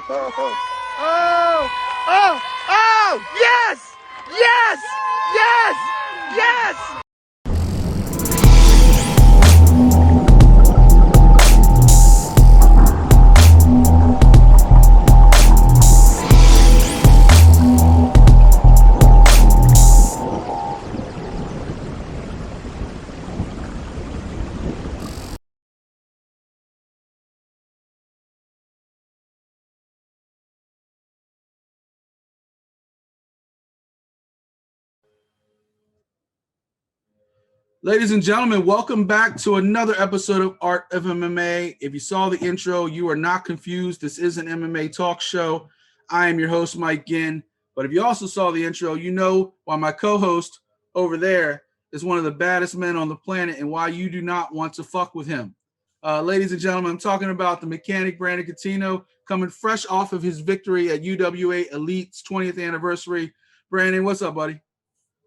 Oh! Oh! Oh! Yes! Yes! Yes! Yes! Ladies and gentlemen, welcome back to another episode of Art of MMA. If you saw the intro, you are not confused. This is an MMA talk show. I am your host, Mike Ginn. But if you also saw the intro, you know why my co-host over there is one of the baddest men on the planet and why you do not want to fuck with him. Ladies and gentlemen, I'm talking about the mechanic Brandon Cuttino coming fresh off of his victory at UWA Elite's 20th anniversary. Brandon, what's up, buddy?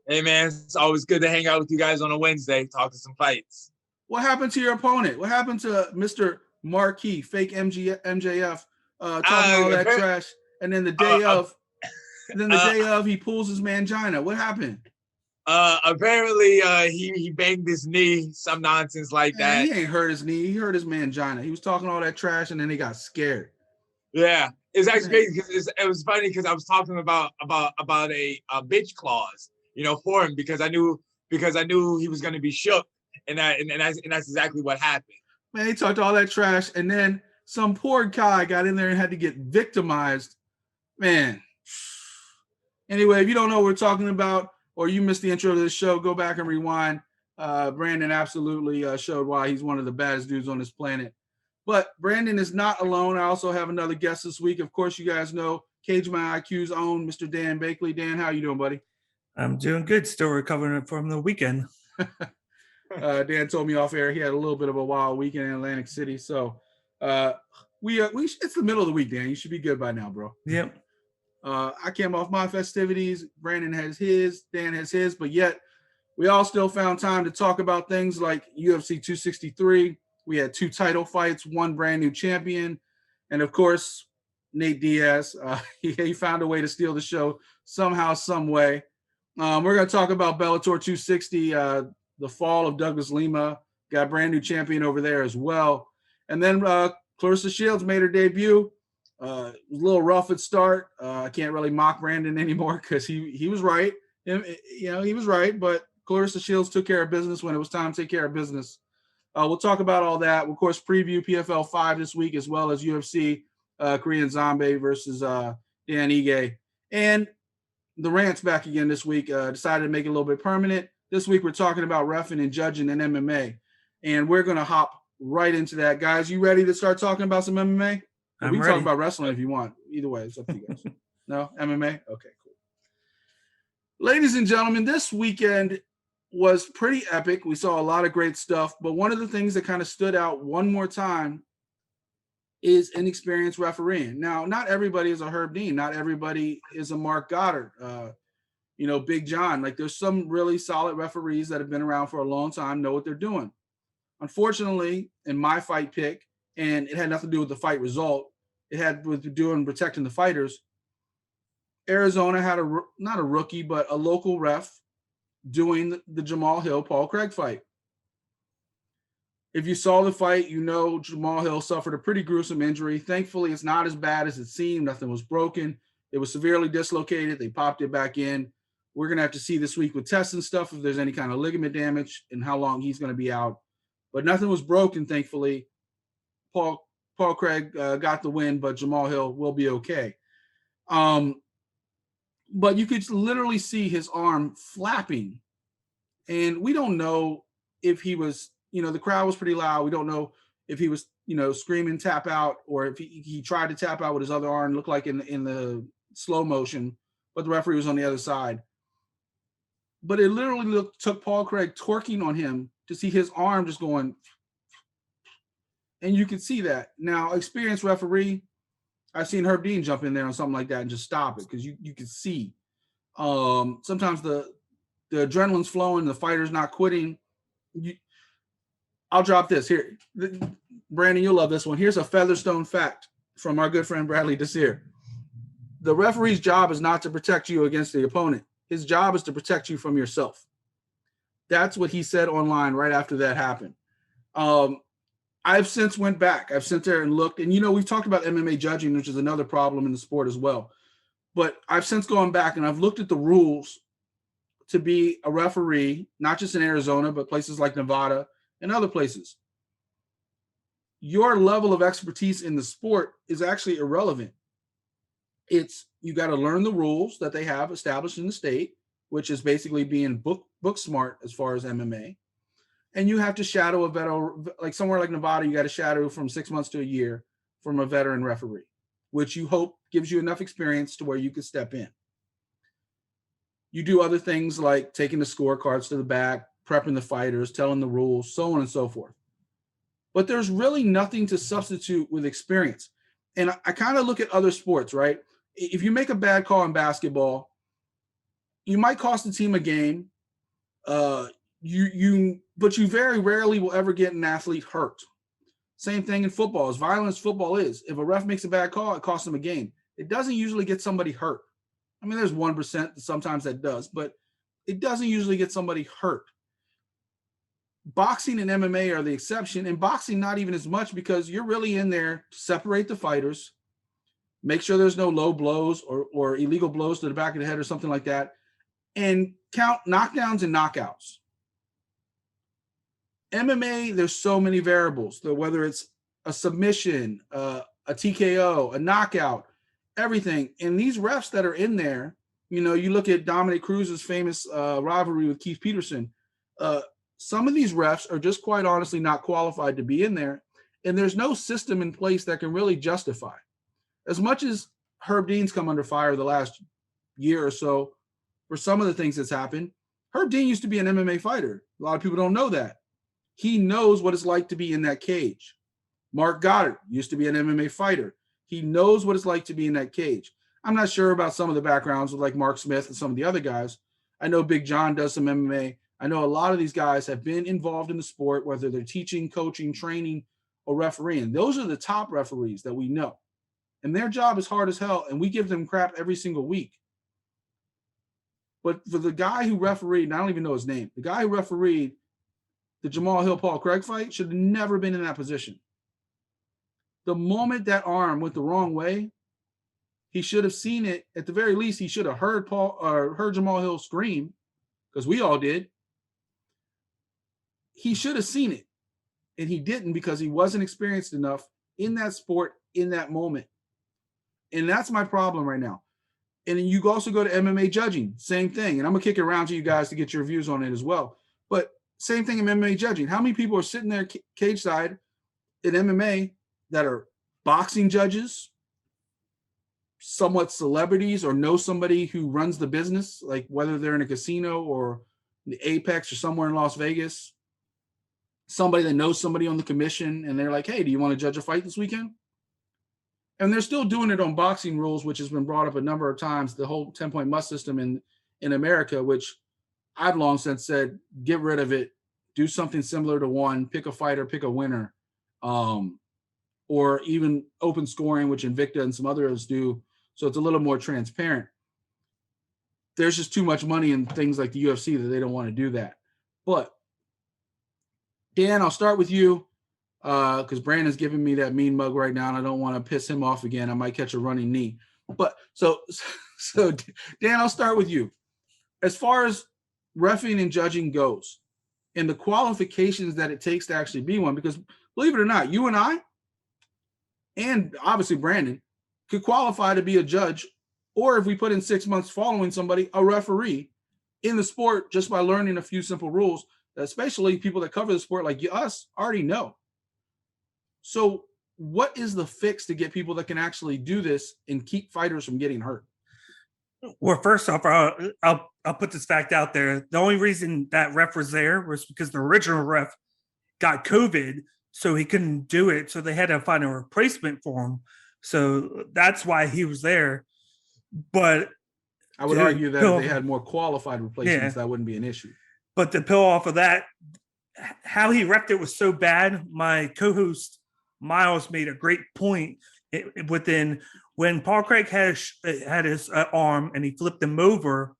Hey, man, it's always good to hang out with you guys on a Wednesday, talk to some fights. What happened to your opponent? What happened to Mr. Marquis, fake MJF, talking all that trash, and then the day of, he pulls his mangina. What happened? Apparently, he banged his knee, some nonsense like that. He ain't hurt his knee. He hurt his mangina. He was talking all that trash, and then he got scared. Yeah, it's actually crazy because it was funny because I was talking about a bitch clause. You know, for him because I knew he was going to be shook, and that's exactly what happened. Man, he talked all that trash, and then some poor guy got in there and had to get victimized. Man. Anyway, if you don't know what we're talking about, or you missed the intro to this show, go back and rewind. Brandon absolutely showed why he's one of the baddest dudes on this planet. But Brandon is not alone. I also have another guest this week. Of course, you guys know Cage My IQ's own Mr. Dan Bakley. Dan, how you doing, buddy? I'm doing good. Still recovering from the weekend. Dan told me off air he had a little bit of a wild weekend in Atlantic City. So it's the middle of the week, Dan. You should be good by now, bro. Yep. I came off my festivities. Brandon has his. Dan has his. But yet we all still found time to talk about things like UFC 263. We had 2 title fights, 1 brand new champion. And, of course, Nate Diaz. He found a way to steal the show somehow, some way. We're going to talk about Bellator 260, the fall of Douglas Lima, got a brand new champion over there as well. And then Claressa Shields made her debut. It was a little rough at start. I can't really mock Brandon anymore because he was right. He was right, but Claressa Shields took care of business when it was time to take care of business. We'll talk about all that. We'll, of course, preview PFL 5 this week as well as UFC Korean Zombie versus Dan Ige. And the Rant's back again this week. Decided to make it a little bit permanent. This week we're talking about reffing and judging in MMA, and we're gonna hop right into that, guys. You ready to start talking about some MMA? We can talk about wrestling if you want. Either way, it's up to you guys. No MMA? Okay, cool. Ladies and gentlemen, this weekend was pretty epic. We saw a lot of great stuff, but one of the things that kind of stood out one more time is inexperienced refereeing. Now, not everybody is a Herb Dean. Not everybody is a Mark Goddard, Big John. Like, there's some really solid referees that have been around for a long time, know what they're doing. Unfortunately, in my fight pick, and it had nothing to do with the fight result, it had to do with protecting the fighters. Arizona had not a rookie, but a local ref doing the Jamal Hill-Paul Craig fight. If you saw the fight, you know Jamal Hill suffered a pretty gruesome injury. Thankfully, it's not as bad as it seemed. Nothing was broken. It was severely dislocated. They popped it back in. We're going to have to see this week with tests and stuff if there's any kind of ligament damage and how long he's going to be out. But nothing was broken, thankfully. Paul Craig got the win, but Jamal Hill will be okay. But you could literally see his arm flapping. And we don't know if he was, the crowd was pretty loud. We don't know if he was, screaming tap out or if he tried to tap out with his other arm, looked like in the slow motion, but the referee was on the other side. But it literally took Paul Craig torquing on him to see his arm just going. And you can see that. Now, experienced referee, I've seen Herb Dean jump in there on something like that and just stop it because you can see. Sometimes the adrenaline's flowing, the fighter's not quitting. I'll drop this here. Brandon, you'll love this one. Here's a Featherstone fact. from our good friend Bradley Desir. The referee's job is not to protect you against the opponent. His job is to protect you from yourself. That's what he said online right after that happened. I've since went back. I've sat there and looked, and we've talked about MMA judging, which is another problem in the sport as well. But I've since gone back and I've looked at the rules to be a referee, not just in Arizona, but places like Nevada and other places. Your level of expertise in the sport is actually irrelevant. You got to learn the rules that they have established in the state, which is basically being book smart as far as MMA. And you have to shadow a veteran, like somewhere like Nevada, you got to shadow from 6 months to a year from a veteran referee, which you hope gives you enough experience to where you can step in. You do other things like taking the scorecards to the back, prepping the fighters, telling the rules, so on and so forth. But there's really nothing to substitute with experience. And I kind of look at other sports, right? If you make a bad call in basketball, you might cost the team a game. But you very rarely will ever get an athlete hurt. Same thing in football. As violent as football is, if a ref makes a bad call, it costs them a game. It doesn't usually get somebody hurt. I mean, there's 1% sometimes that does, but it doesn't usually get somebody hurt. Boxing and MMA are the exception, and boxing not even as much, because you're really in there to separate the fighters, make sure there's no low blows or illegal blows to the back of the head or something like that, and count knockdowns and knockouts. MMA, there's so many variables, whether it's a submission, a TKO, a knockout, everything. And these refs that are in there, you look at Dominic Cruz's famous rivalry with Keith Peterson. Some of these refs are just quite honestly not qualified to be in there. And there's no system in place that can really justify. As much as Herb Dean's come under fire the last year or so for some of the things that's happened, Herb Dean used to be an MMA fighter. A lot of people don't know that. He knows what it's like to be in that cage. Mark Goddard used to be an MMA fighter. He knows what it's like to be in that cage. I'm not sure about some of the backgrounds with like Mark Smith and some of the other guys. I know Big John does some MMA. I know a lot of these guys have been involved in the sport, whether they're teaching, coaching, training, or refereeing. Those are the top referees that we know. And their job is hard as hell, and we give them crap every single week. But for the guy who refereed, and I don't even know his name, the guy who refereed the Jamal Hill-Paul Craig fight should have never been in that position. The moment that arm went the wrong way, he should have seen it. At the very least, he should have heard Jamal Hill scream, because we all did. He should have seen it, and he didn't, because he wasn't experienced enough in that sport in that moment. And that's my problem right now. And then you also go to MMA judging, same thing. And I'm going to kick it around to you guys to get your views on it as well. But same thing in MMA judging. How many people are sitting there cage side in MMA that are boxing judges, somewhat celebrities, or know somebody who runs the business, like whether they're in a casino or the Apex or somewhere in Las Vegas, somebody that knows somebody on the commission, and they're like, hey, do you want to judge a fight this weekend? And they're still doing it on boxing rules, which has been brought up a number of times, the whole 10-point must system in America, which I've long since said, get rid of it, do something similar to one, pick a fighter, pick a winner, or even open scoring, which Invicta and some others do. So it's a little more transparent. There's just too much money in things like the UFC that they don't want to do that. But Dan, I'll start with you because Brandon's giving me that mean mug right now, and I don't want to piss him off again. I might catch a running knee. But so Dan, I'll start with you. As far as reffing and judging goes, and the qualifications that it takes to actually be one, because believe it or not, you and I, and obviously Brandon, could qualify to be a judge, or if we put in 6 months following somebody, a referee in the sport, just by learning a few simple rules, that especially people that cover the sport like us already know. So what is the fix to get people that can actually do this and keep fighters from getting hurt? Well, first off, I'll put this fact out there. The only reason that ref was there was because the original ref got COVID, so he couldn't do it. So they had to find a replacement for him. So that's why he was there. But I would argue that if they had more qualified replacements, that wouldn't be an issue. But to peel off of that, how he repped it was so bad. My co-host Miles made a great point within when Paul Craig had his arm and he flipped him over.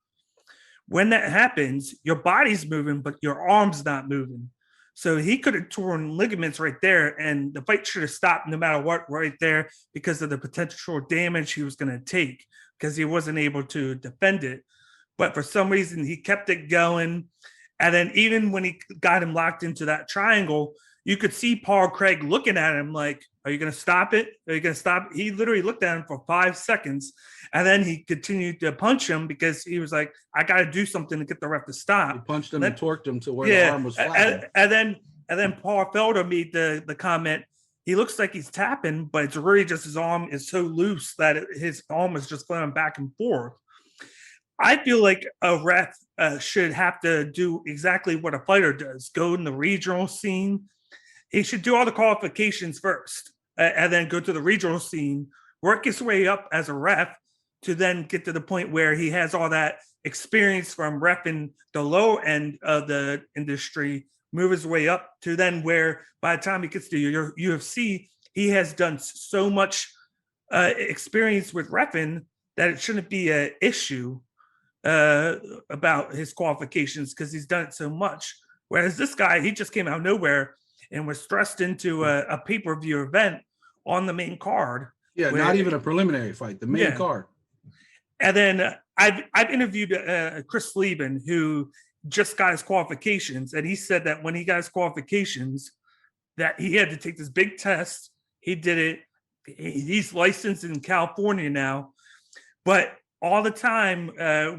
When that happens, your body's moving, but your arm's not moving. So he could have torn ligaments right there, and the fight should have stopped no matter what right there because of the potential damage he was going to take because he wasn't able to defend it. But for some reason, he kept it going. And then even when he got him locked into that triangle, you could see Paul Craig looking at him like, are you going to stop it? Are you going to stop it? He literally looked at him for 5 seconds, and then he continued to punch him because he was like, I got to do something to get the ref to stop. He punched him and torqued him to where the arm was flat. And then Paul Felder made the comment, he looks like he's tapping, but it's really just his arm is so loose that his arm is just going back and forth. I feel like a ref should have to do exactly what a fighter does, go in the regional scene. He should do all the qualifications first and then go to the regional scene, work his way up as a ref to then get to the point where he has all that experience from reffing the low end of the industry, move his way up to then where by the time he gets to your UFC, he has done so much experience with reffing that it shouldn't be an issue about his qualifications because he's done it so much. Whereas this guy, he just came out of nowhere and was thrust into a pay-per-view event on the main card. Yeah, not even a preliminary fight, the main card. And then I've interviewed Chris Lieben, who just got his qualifications, and he said that when he got his qualifications, that he had to take this big test. He did it. He's licensed in California now, but all the time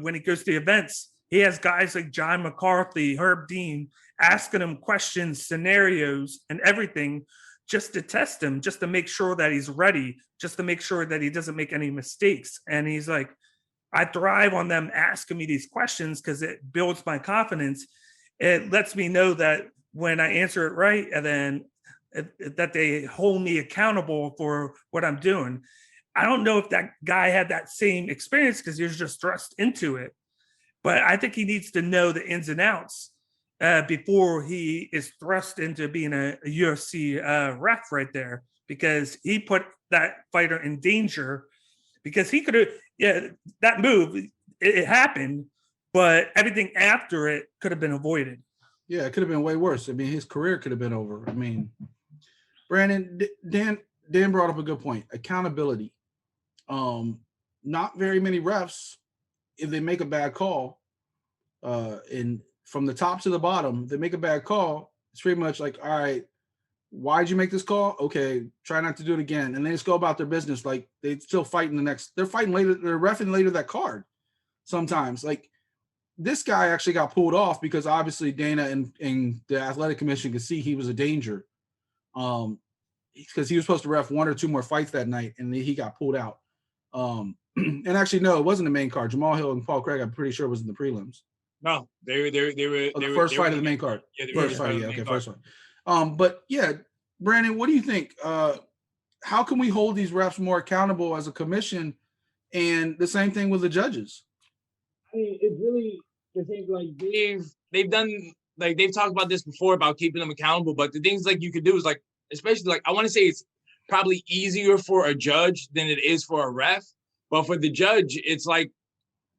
when he goes to events, he has guys like John McCarthy, Herb Dean, asking him questions, scenarios, and everything just to test him, just to make sure that he's ready, just to make sure that he doesn't make any mistakes. And he's like, I thrive on them asking me these questions because it builds my confidence. It lets me know that when I answer it right, and then that they hold me accountable for what I'm doing. I don't know if that guy had that same experience because he was just thrust into it. But I think he needs to know the ins and outs before he is thrust into being a UFC ref right there, because he put that fighter in danger because he could have, that move, it happened, but everything after it could have been avoided. Yeah, it could have been way worse. I mean, his career could have been over. I mean, Brandon, Dan brought up a good point. Accountability. Not very many refs, if they make a bad call, and from the top to the bottom, they make a bad call, it's pretty much like, all right, why'd you make this call? Okay, try not to do it again. And they just go about their business like they still fighting they're fighting later, they're reffing later that card sometimes. Like this guy actually got pulled off because obviously Dana and the athletic commission could see he was a danger. Because he was supposed to ref 1 or 2 more fights that night, and he got pulled out. And actually, no, it wasn't the main card. Jamal Hill and Paul Craig, I'm pretty sure, was in the prelims. No, they were the first fight of the main card. Yeah, first fight. Yeah, okay, first fight. But yeah, Brandon, what do you think? How can we hold these refs more accountable as a commission? And the same thing with the judges. I mean, it's really the thing. Like they've done, like they've talked about this before about keeping them accountable. But the things like you could do is like, especially like I want to say it's probably easier for a judge than it is for a ref. But for the judge, it's like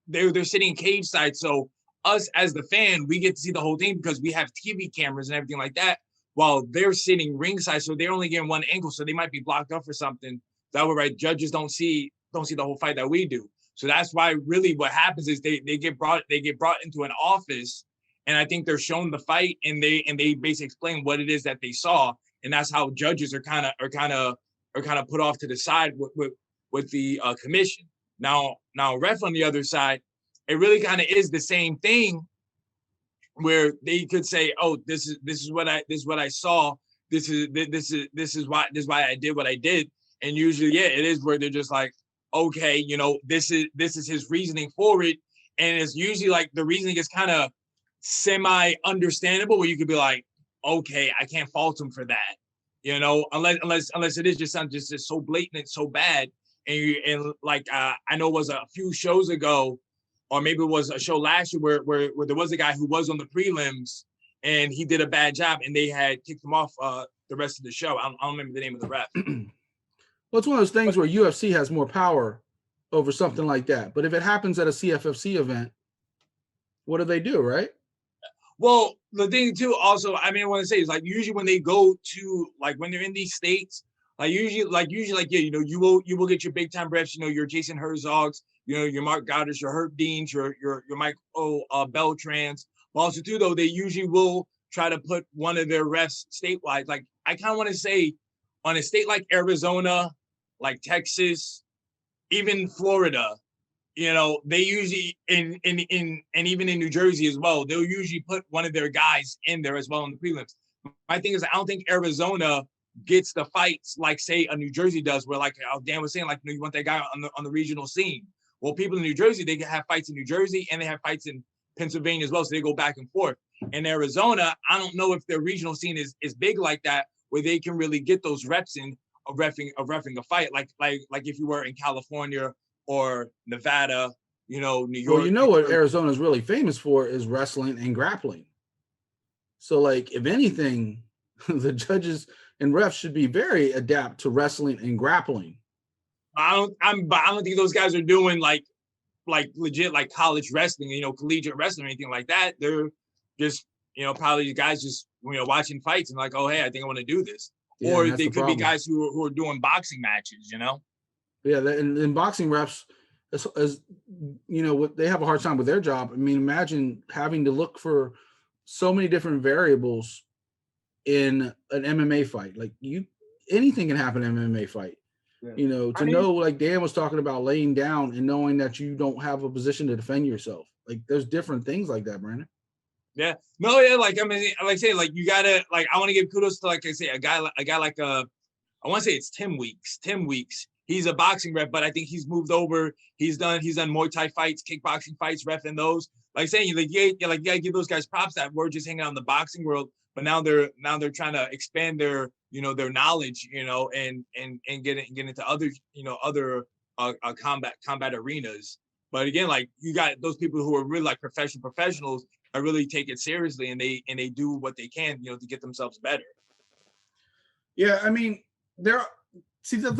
they're sitting cage side. So us as the fan, we get to see the whole thing because we have TV cameras and everything like that, while they're sitting ringside. So they're only getting one angle. So they might be blocked up for something. That way, right? Judges don't see the whole fight that we do. So that's why really what happens is they get brought into an office, and I think they're shown the fight, and they basically explain what it is that they saw. And that's how judges are kind of put off to the side with the commission. Now ref on the other side, it really kind of is the same thing, where they could say, "Oh, this is what I saw. This is why I did what I did." And usually, yeah, it is where they're just like, "Okay, you know, this is his reasoning for it," and it's usually like the reasoning is kind of semi-understandable, where you could be like, okay, I can't fault him for that, you know, unless it is just something just so blatant and so bad. And like I know it was a few shows ago, or maybe it was a show last year where there was a guy who was on the prelims, and he did a bad job, and they had kicked him off the rest of the show. I don't remember the name of the ref. Well, it's one of those things where UFC has more power over something like that. But if it happens at a CFFC event, what do they do, right? Well, the thing too, also, I mean, I want to say is like usually when they go to like when they're in these states, usually yeah, you know, you will get your big time refs, you know, your Jason Herzogs, you know, your Mark Goddard's, your Herb Deans, your Michael Beltrans. But also too, though, they usually will try to put one of their refs statewide. Like I kind of want to say, on a state like Arizona, like Texas, even Florida, you know, they usually and even in New Jersey as well, they'll usually put one of their guys in there as well in the prelims. My thing is, I don't think Arizona gets the fights like say a New Jersey does, where like Dan was saying, like, you know, you want that guy on the regional scene. Well, people in New Jersey, they can have fights in New Jersey and they have fights in Pennsylvania as well, so they go back and forth. In Arizona, I don't know if their regional scene is big like that, where they can really get those reps in of reffing a fight, like if you were in California or Nevada, you know, New York. Well, you know what Arizona is really famous for is wrestling and grappling. So, like, if anything, the judges and refs should be very adept to wrestling and grappling. I don't think those guys are doing like legit like college wrestling, you know, collegiate wrestling or anything like that. They're just, you know, probably guys just, you know, watching fights and like, oh, hey, I think I want to do this. Yeah, or they could be guys who are doing boxing matches, you know? Yeah, and boxing refs, as you know, what they have a hard time with their job. I mean, imagine having to look for so many different variables in an MMA fight. Like anything can happen in an MMA fight. Yeah. You know, to know, like Dan was talking about, laying down and knowing that you don't have a position to defend yourself. Like there's different things like that, Brandon. Yeah. No, yeah, like I mean, like I say, like you gotta, like, I want to give kudos to, like I say, a guy like I want to say it's Tim Weeks. Tim Weeks. He's a boxing ref, but I think he's moved over. He's done Muay Thai fights, kickboxing fights, ref in those. Like saying, like, yeah, like you gotta give those guys props that we're just hanging out in the boxing world, but now they're trying to expand their, you know, their knowledge, you know, and get into other, you know, other combat arenas. But again, like you got those people who are really like professionals. I really take it seriously, and they do what they can, you know, to get themselves better. Yeah, I mean, the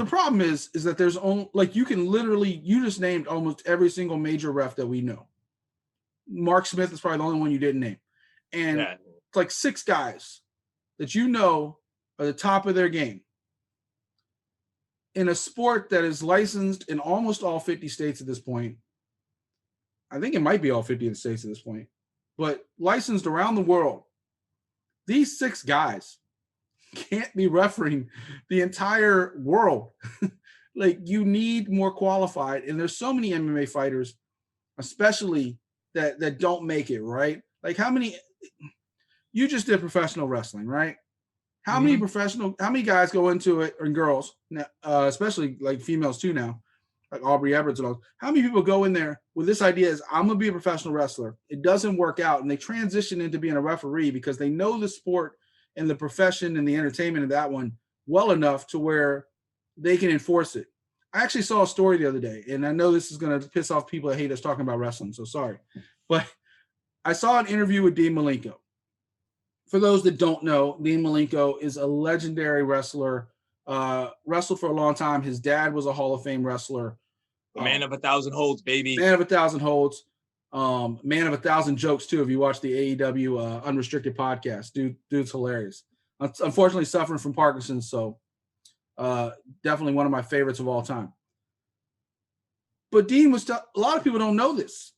problem is that there's only, like, you just named almost every single major ref that we know. Mark Smith is probably the only one you didn't name, and it's like 6 guys that you know are the top of their game in a sport that is licensed in almost all 50 states at this point. I think it might be all 50 states at this point. But licensed around the world, these 6 guys can't be refereeing the entire world. Like, you need more qualified. And there's so many MMA fighters, especially that don't make it, right? Like, how many – you just did professional wrestling, right? How many guys go into it, or girls, especially like females too now, like Aubrey Everett and all. How many people go in there with this idea is, I'm going to be a professional wrestler. It doesn't work out, and they transition into being a referee because they know the sport and the profession and the entertainment of that one well enough to where they can enforce it. I actually saw a story the other day, and I know this is going to piss off people that hate us talking about wrestling, so sorry. But I saw an interview with Dean Malenko. For those that don't know, Dean Malenko is a legendary wrestler, wrestled for a long time. His dad was a Hall of Fame wrestler. Man of 1,000 holds, baby. Man of 1,000 holds. Man of 1,000 jokes, too, if you watch the AEW Unrestricted podcast. Dude's hilarious. Unfortunately, suffering from Parkinson's, so definitely one of my favorites of all time. But Dean a lot of people don't know this.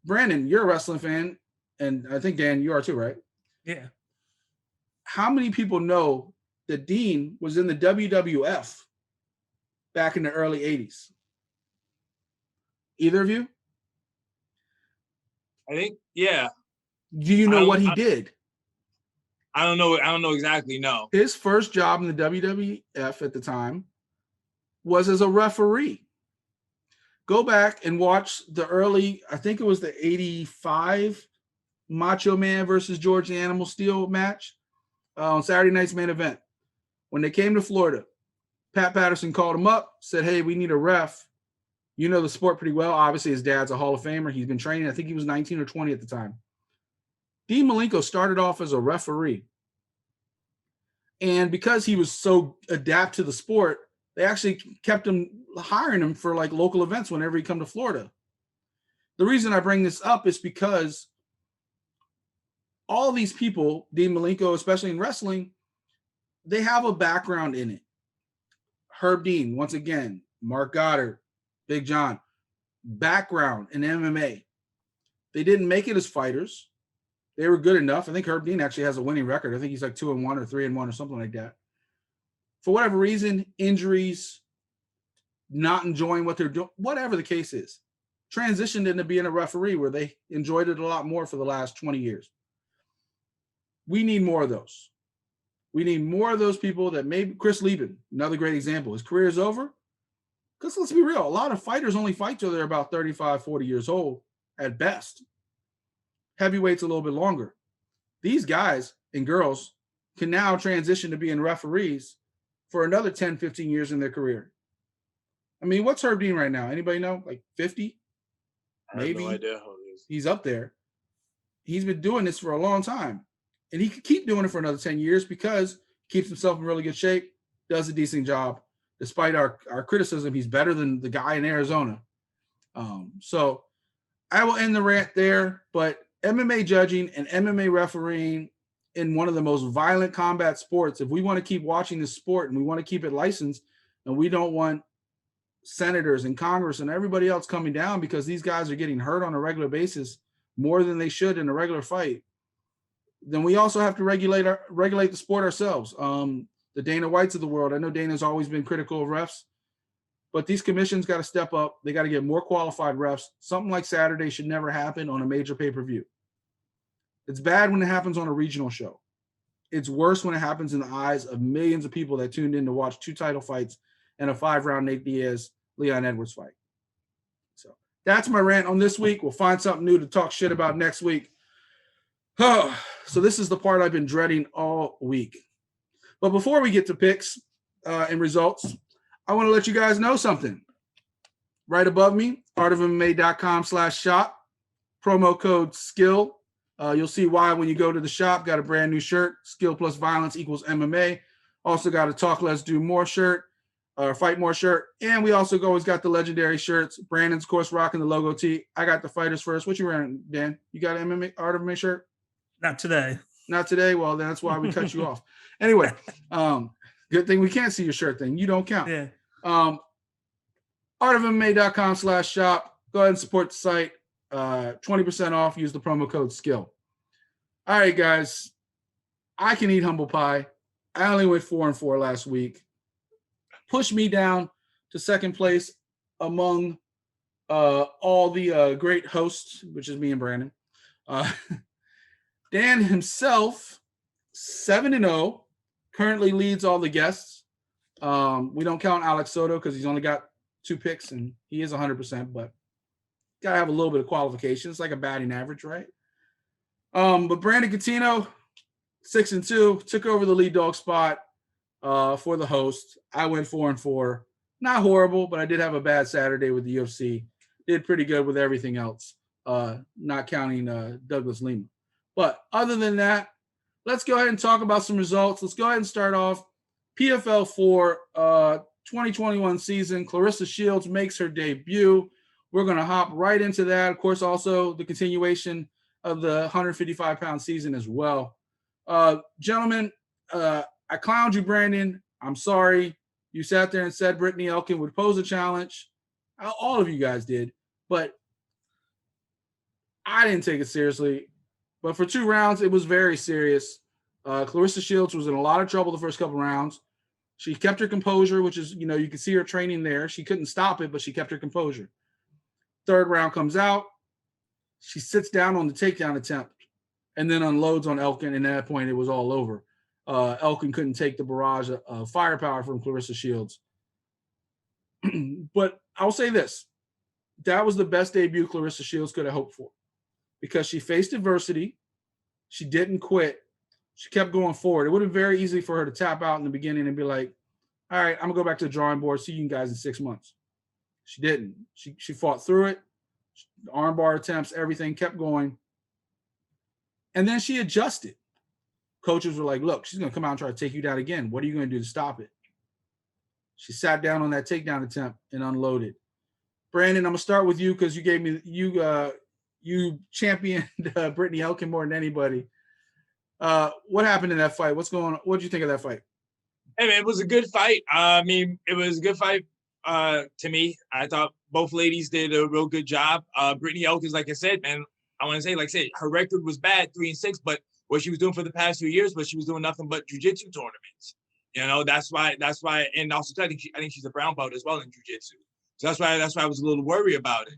Brandon, you're a wrestling fan, and I think, Dan, you are too, right? Yeah. How many people know that Dean was in the WWF back in the early 80s? Either of you? I think, yeah. Do you know what he did? I don't know. I don't know exactly, no. His first job in the WWF at the time was as a referee. Go back and watch the early, I think it was the 85 Macho Man versus George the Animal Steel match on Saturday night's main event. When they came to Florida, Pat Patterson called him up, said, hey, we need a ref. You know the sport pretty well. Obviously, his dad's a Hall of Famer. He's been training. I think he was 19 or 20 at the time. Dean Malenko started off as a referee. And because he was so adapt to the sport, they actually kept him, hiring him for like local events whenever he come to Florida. The reason I bring this up is because all these people, Dean Malenko, especially in wrestling, they have a background in it. Herb Dean, once again, Mark Goddard, Big John, background in MMA. They didn't make it as fighters. They were good enough. I think Herb Dean actually has a winning record. I think he's like 2-1 or 3-1 or something like that. For whatever reason, injuries, not enjoying what they're doing, whatever the case is, transitioned into being a referee where they enjoyed it a lot more for the last 20 years. We need more of those. We need more of those people that maybe Chris Lieben, another great example. His career is over. Because let's be real, a lot of fighters only fight till they're about 35, 40 years old at best. Heavyweights a little bit longer. These guys and girls can now transition to being referees for another 10, 15 years in their career. I mean, what's Herb Dean right now? Anybody know? Like 50? Maybe. I have no idea how it is. He's up there. He's been doing this for a long time. And he could keep doing it for another 10 years because he keeps himself in really good shape, does a decent job. Despite our criticism, he's better than the guy in Arizona. So I will end the rant there. But MMA judging and MMA refereeing in one of the most violent combat sports, if we want to keep watching this sport and we want to keep it licensed, and we don't want senators and Congress and everybody else coming down because these guys are getting hurt on a regular basis more than they should in a regular fight, then we also have to regulate the sport ourselves. The Dana Whites of the world, I know Dana's always been critical of refs, but these commissions got to step up. They got to get more qualified refs. Something like Saturday should never happen on a major pay-per-view. It's bad when it happens on a regional show. It's worse when it happens in the eyes of millions of people that tuned in to watch 2 title fights and a 5-round Nate Diaz-Leon Edwards fight. So that's my rant on this week. We'll find something new to talk shit about next week. So this is the part I've been dreading all week. But before we get to picks and results, I want to let you guys know something. Right above me, artofmma.com/shop, promo code SKILL. You'll see why when you go to the shop. Got a brand new shirt, Skill plus Violence equals MMA. Also got a Talk Less Do More shirt, or Fight More shirt. And we also always got the legendary shirts. Brandon's, of course, rocking the logo tee. I got the Fighters First. What you wearing, Dan? You got an MMA, Art of MMA shirt? Not today. Not today? Well, that's why we cut you off. Anyway, good thing we can't see your shirt then. You don't count. Yeah. Artofmma.com/shop. Go ahead and support the site. 20% off. Use the promo code SKILL. All right, guys. I can eat humble pie. I only went 4-4 last week. Pushed me down to second place among all the great hosts, which is me and Brandon. Dan himself, 7-0, currently leads all the guests. We don't count Alex Soto because he's only got 2 picks and he is 100%, but got to have a little bit of qualification. It's like a batting average, right? But Brandon Cuttino, 6-2, took over the lead dog spot for the host. I went 4-4. Not horrible, but I did have a bad Saturday with the UFC. Did pretty good with everything else, not counting Douglas Lima. But other than that, let's go ahead and talk about some results. Let's go ahead and start off. PFL 4 2021 season. Claressa Shields makes her debut. We're going to hop right into that. Of course, also the continuation of the 155-pound season as well. Gentlemen, I clowned you, Brandon. I'm sorry. You sat there and said Brittany Elkin would pose a challenge. All of you guys did. But I didn't take it seriously. But for 2 rounds, it was very serious. Claressa Shields was in a lot of trouble the first couple rounds. She kept her composure, which is, you can see her training there. She couldn't stop it, but she kept her composure. 3rd round comes out. She sits down on the takedown attempt and then unloads on Elkin. And at that point, it was all over. Elkin couldn't take the barrage of firepower from Claressa Shields. But I'll say this. That was the best debut Claressa Shields could have hoped for because she faced adversity. She didn't quit. She kept going forward. It would have been very easy for her to tap out in the beginning and be like, all right, I'm going to go back to the drawing board, see you guys in 6 months. She didn't. She fought through it. Armbar attempts, everything, kept going. And then she adjusted. Coaches were like, look, she's going to come out and try to take you down again. What are you going to do to stop it? She sat down on that takedown attempt and unloaded. Brandon, I'm going to start with you because you gave me, you championed Brittany Elkin more than anybody. What happened in that fight? What's going on? What did you think of that fight? Hey, man, it was a good fight. I mean, it was a good fight to me. I thought both ladies did a real good job. Brittany Elkins, like I said, man, I want to say, like I said, her record was bad, 3-6, but what she was doing for the past 2 years, but she was doing nothing but jiu-jitsu tournaments. You know, that's why, and also I think she's a brown belt as well in jiu-jitsu. So that's why I was a little worried about it.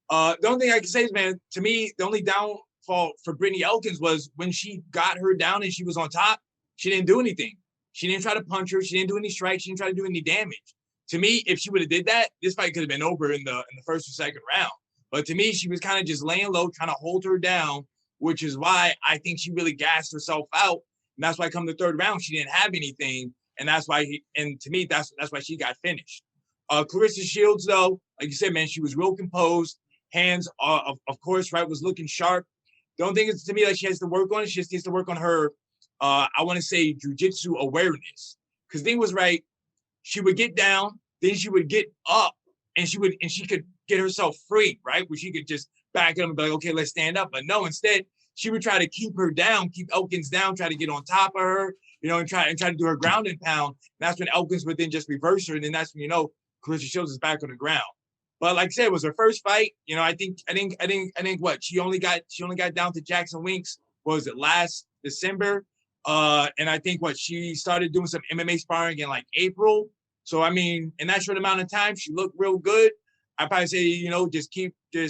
The only thing I can say is, man, to me, the only downfall for Brittany Elkins was when she got her down and she was on top, she didn't do anything. She didn't try to punch her. She didn't do any strikes. She didn't try to do any damage. To me, if she would have did that, this fight could have been over in the first or second round. But to me, she was kind of just laying low, trying to hold her down, which is why I think she really gassed herself out. And that's why come the third round, she didn't have anything. And that's why to me, that's why she got finished. Claressa Shields, though, like you said, man, she was real composed. Hands, of course, right, was looking sharp. The only thing is, to me, that she has to work on it. She just needs to work on her, I want to say, jiu-jitsu awareness. Because thing was, right, she would get down, then she would get up, and she could get herself free, right, where she could just back up and be like, okay, let's stand up. But no, instead, she would try to keep her down, keep Elkins down, try to get on top of her, you know, and try to do her ground and pound. And that's when Elkins would then just reverse her, and then that's when, you know, Claressa Shields is back on the ground. But like I said, it was her first fight. You know, I think what she only got down to Jackson Winks. What was it, last December? And I think she started doing some MMA sparring in like April. So I mean, in that short amount of time, she looked real good. I'd probably say, you know, just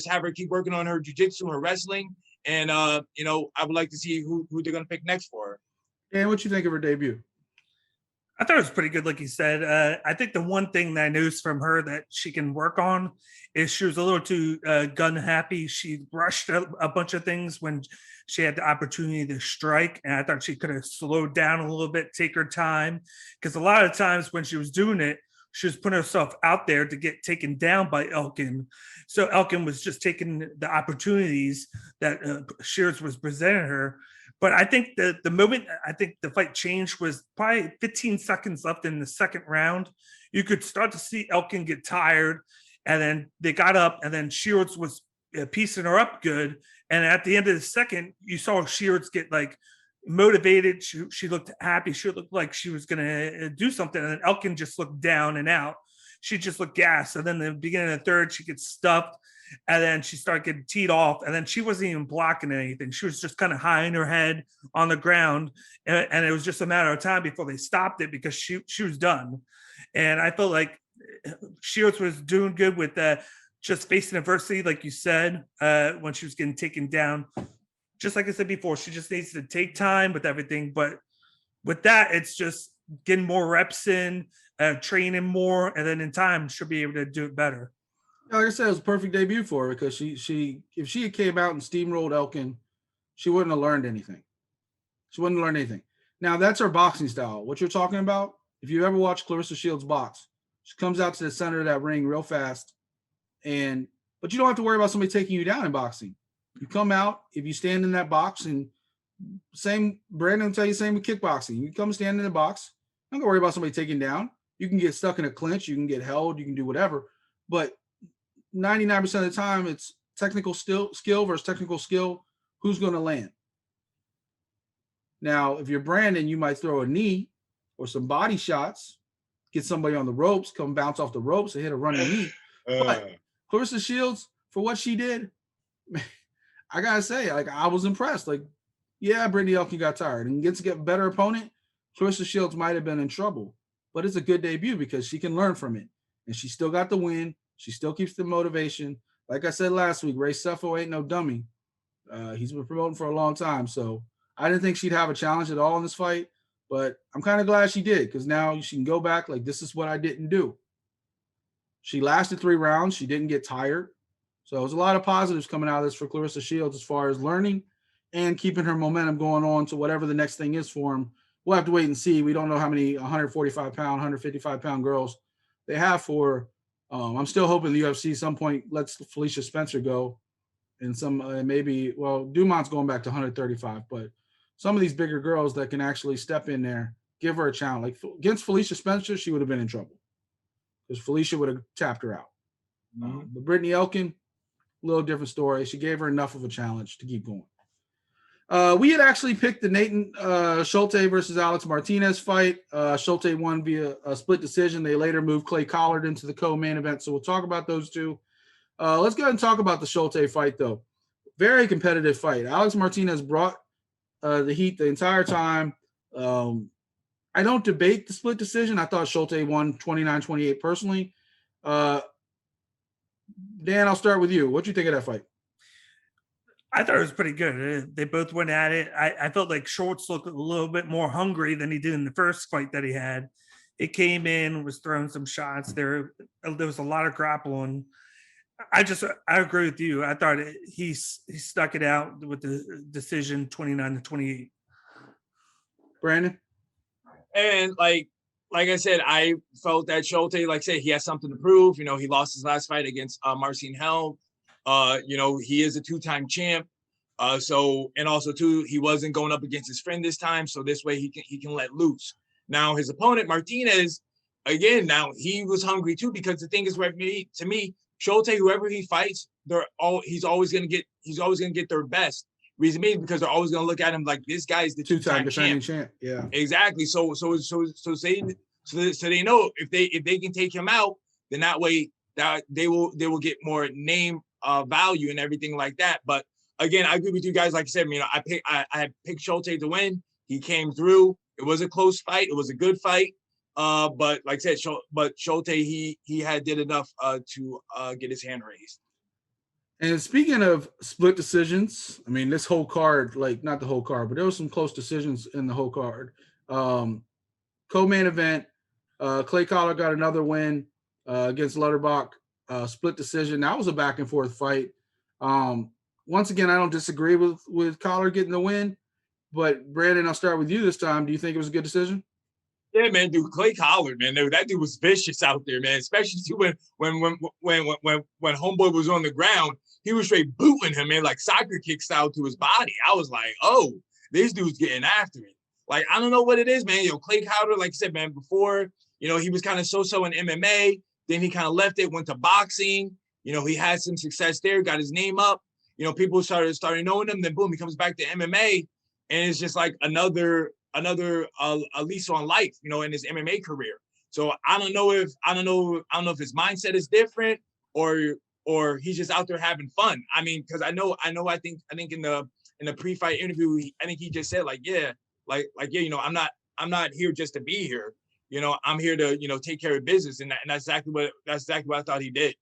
have her keep working on her jiu-jitsu, her wrestling, and you know, I would like to see who they're gonna pick next for her. And what you think of her debut? I thought it was pretty good, like you said. I think the one thing that I noticed from her that she can work on is she was a little too gun happy. She rushed a bunch of things when she had the opportunity to strike, and I thought she could have slowed down a little bit, take her time, because a lot of times when she was doing it, she was putting herself out there to get taken down by Elkin. So Elkin was just taking the opportunities that Shears was presenting her. But I think the moment I think the fight changed was probably 15 seconds left in the second round. You could start to see Elkin get tired, and then they got up, and then Shields was piecing her up good. And at the end of the second, you saw Shields get like motivated. She looked happy. She looked like she was going to do something. And then Elkin just looked down and out. She just looked gassed. And then the beginning of the third, she gets stuffed. And then she started getting teed off. And then she wasn't even blocking anything. She was just kind of high in her head on the ground. And it was just a matter of time before they stopped it because she was done. And I felt like Shields was doing good with just facing adversity, like you said, when she was getting taken down. Just like I said before, she just needs to take time with everything. But with that, it's just getting more reps in, training more, and then in time, she'll be able to do it better. Like I said, it was a perfect debut for her because she if she had came out and steamrolled Elkin, she wouldn't have learned anything. She wouldn't learn anything. Now, that's her boxing style. What you're talking about, if you ever watch Claressa Shields box, she comes out to the center of that ring real fast. But you don't have to worry about somebody taking you down in boxing. You come out, if you stand in that box, and Brandon will tell you same with kickboxing. You come stand in the box, don't worry about somebody taking down. You can get stuck in a clinch, you can get held, you can do whatever. But 99% of the time, it's technical skill versus technical skill. Who's going to land? Now, if you're Brandon, you might throw a knee or some body shots, get somebody on the ropes, come bounce off the ropes and hit a running knee. But Claressa Shields, for what she did, I gotta say, like, I was impressed. Like, yeah, Brittany Elkin got tired and gets to get a better opponent. Claressa Shields might have been in trouble, but it's a good debut because she can learn from it, and she still got the win. She still keeps the motivation. Like I said last week, Ray Seffo ain't no dummy. He's been promoting for a long time, so I didn't think she'd have a challenge at all in this fight, but I'm kind of glad she did because now she can go back like, this is what I didn't do. She lasted 3 rounds. She didn't get tired. So there's a lot of positives coming out of this for Claressa Shields as far as learning and keeping her momentum going on to whatever the next thing is for him. We'll have to wait and see. We don't know how many 145-pound, 155-pound girls they have for. I'm still hoping the UFC at some point lets Felicia Spencer go and some maybe, well, Dumont's going back to 135, but some of these bigger girls that can actually step in there, give her a challenge. Like against Felicia Spencer, she would have been in trouble because Felicia would have tapped her out. But Brittany Elkin, a little different story. She gave her enough of a challenge to keep going. We had actually picked the Nathan Schulte versus Alex Martinez fight. Schulte won via a split decision. They later moved Clay Collard into the co-main event, so we'll talk about those two. Let's go ahead and talk about the Schulte fight, though. Very competitive fight. Alex Martinez brought the heat the entire time. I don't debate the split decision. I thought Schulte won 29-28 personally. Dan, I'll start with you. What do you think of that fight? I thought it was pretty good. They both went at it. I felt like Schultz looked a little bit more hungry than he did in the first fight that he had. It came in, was throwing some shots. There was a lot of grappling. I agree with you. I thought he stuck it out with the decision 29-28. Brandon? And like I said, I felt that Schulte, like I said, he has something to prove. You know, he lost his last fight against Marcin Held. You know, he is a two-time champ. So, and also too, he wasn't going up against his friend this time. So this way he can let loose. Now his opponent, Martinez, again, now he was hungry too, because the thing is, to me, Schulte, whoever he fights, he's always gonna get their best. Reason being because they're always gonna look at him like this guy is the two-time defending champ. Yeah, exactly. So they know if they can take him out, then that way that they will get more name value and everything like that. But again, I agree with you guys. Like I said, you know, I picked Schulte to win. He came through. It was a close fight. It was a good fight. But like I said, Schulte, he did enough to get his hand raised. And speaking of split decisions, I mean, this whole card, like not the whole card, but there was some close decisions in the whole card. Co-main event, Clay Collard got another win against Lutterbach, split decision. That was a back and forth fight. Once again, I don't disagree with Collard getting the win, but Brandon, I'll start with you this time. Do you think it was a good decision? Yeah, man, dude, Clay Collard, man, dude, that dude was vicious out there, man. Especially when homeboy was on the ground, he was straight booting him, man, like soccer kick style to his body. I was like, oh, this dude's getting after it. Like, I don't know what it is, man. You know, Clay Collard, like I said, man, before, you know, he was kind of so-so in MMA. Then he kind of left it, went to boxing. You know, he had some success there, got his name up. You know, people started knowing him. Then boom, he comes back to MMA, and it's just like another lease on life, you know, in his MMA career. So I don't know if his mindset is different or he's just out there having fun. I mean, because I think in the pre-fight interview, I think he just said yeah, you know, I'm not here just to be here. You know, I'm here to, you know, take care of business, and that's exactly what I thought he did.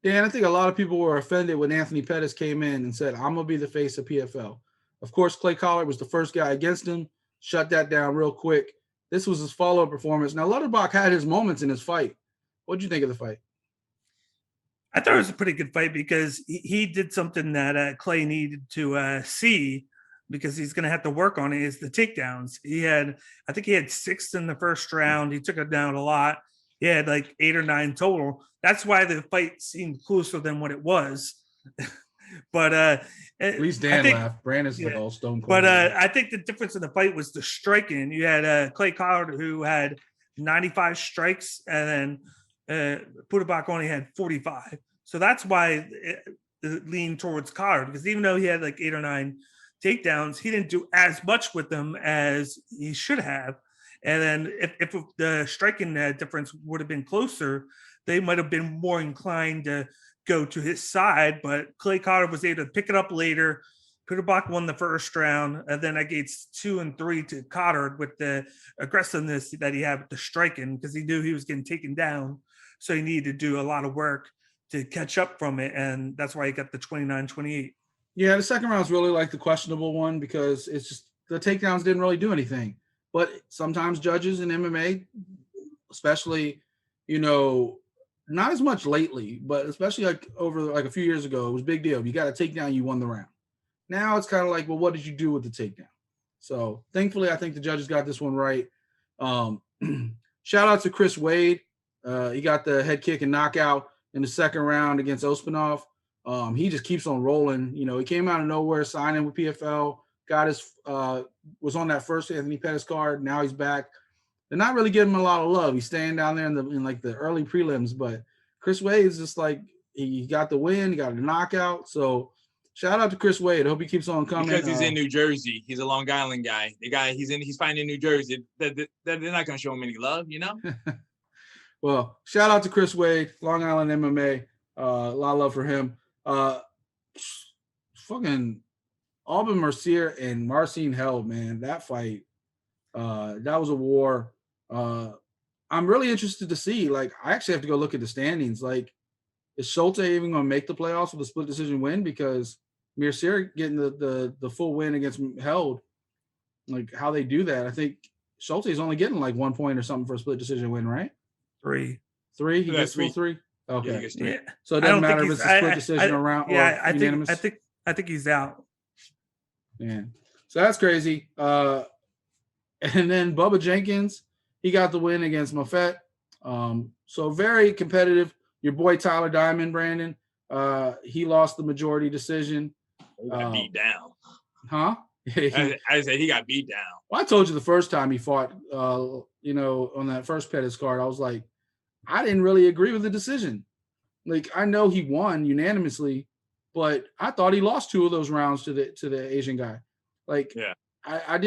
Dan, I think a lot of people were offended when Anthony Pettis came in and said, "I'm gonna be the face of PFL." Of course, Clay Collard was the first guy against him. Shut that down real quick. This was his follow-up performance. Now, Lutterbach had his moments in his fight. What did you think of the fight? I thought it was a pretty good fight because he did something that Clay needed to see, because he's going to have to work on it, is the takedowns. I think he had 6 in the first round. He took it down a lot. He had like 8 or 9 total. That's why the fight seemed closer than what it was. But at least Dan laughed. Brandon's like all stone cold. But I think the difference in the fight was the striking. You had Clay Collard, who had 95 strikes, and then Putabach only had 45. So that's why it leaned towards Collard, because even though he had like 8 or 9 takedowns, he didn't do as much with them as he should have. And then if the striking difference would have been closer, they might have been more inclined to go to his side. But Clay Collard was able to pick it up later. Putabach won the first round, and then I gave 2 and 3 to Collard with the aggressiveness that he had with the striking, because he knew he was getting taken down. So he needed to do a lot of work to catch up from it, and that's why he got the 29-28. Yeah, the second round is really like the questionable one, because it's just the takedowns didn't really do anything. But sometimes judges in MMA, especially, you know, not as much lately, but especially like over like a few years ago, it was a big deal. You got a takedown, you won the round. Now it's kind of like, well, what did you do with the takedown? So thankfully, I think the judges got this one right. Shout out to Chris Wade. He got the head kick and knockout in the second round against Ospinov. He just keeps on rolling. You know, he came out of nowhere, signing with PFL, got his was on that first Anthony Pettis card. Now he's back. They're not really giving him a lot of love. He's staying down there in like the early prelims, but Chris Wade is just like he got the win, he got a knockout. So shout out to Chris Wade. I hope he keeps on coming. Because he's in New Jersey. He's a Long Island guy. The guy he's fighting in New Jersey. They're not gonna show him any love, you know? Well, shout out to Chris Wade, Long Island MMA. A lot of love for him. Fucking Alban Mercier and Marcin Held, man. That fight, that was a war. I'm really interested to see. Like, I actually have to go look at the standings. Like, is Schulte even going to make the playoffs with a split decision win? Because Mercier getting the full win against Held, like how they do that. I think Schulte is only getting like 1 point or something for a split decision win, right? 3. He gets full 3. Okay. Yeah. So it doesn't matter if it's a split decision or round or unanimous. I think he's out. Yeah. So that's crazy. And then Bubba Jenkins, he got the win against Moffett. So very competitive. Your boy Tyler Diamond, Brandon, he lost the majority decision. He got beat down. Huh? I said he got beat down. Well, I told you the first time he fought, on that first Pettis card, I was like, I didn't really agree with the decision. Like, I know he won unanimously, but I thought he lost 2 of those rounds to the Asian guy. Like, yeah. I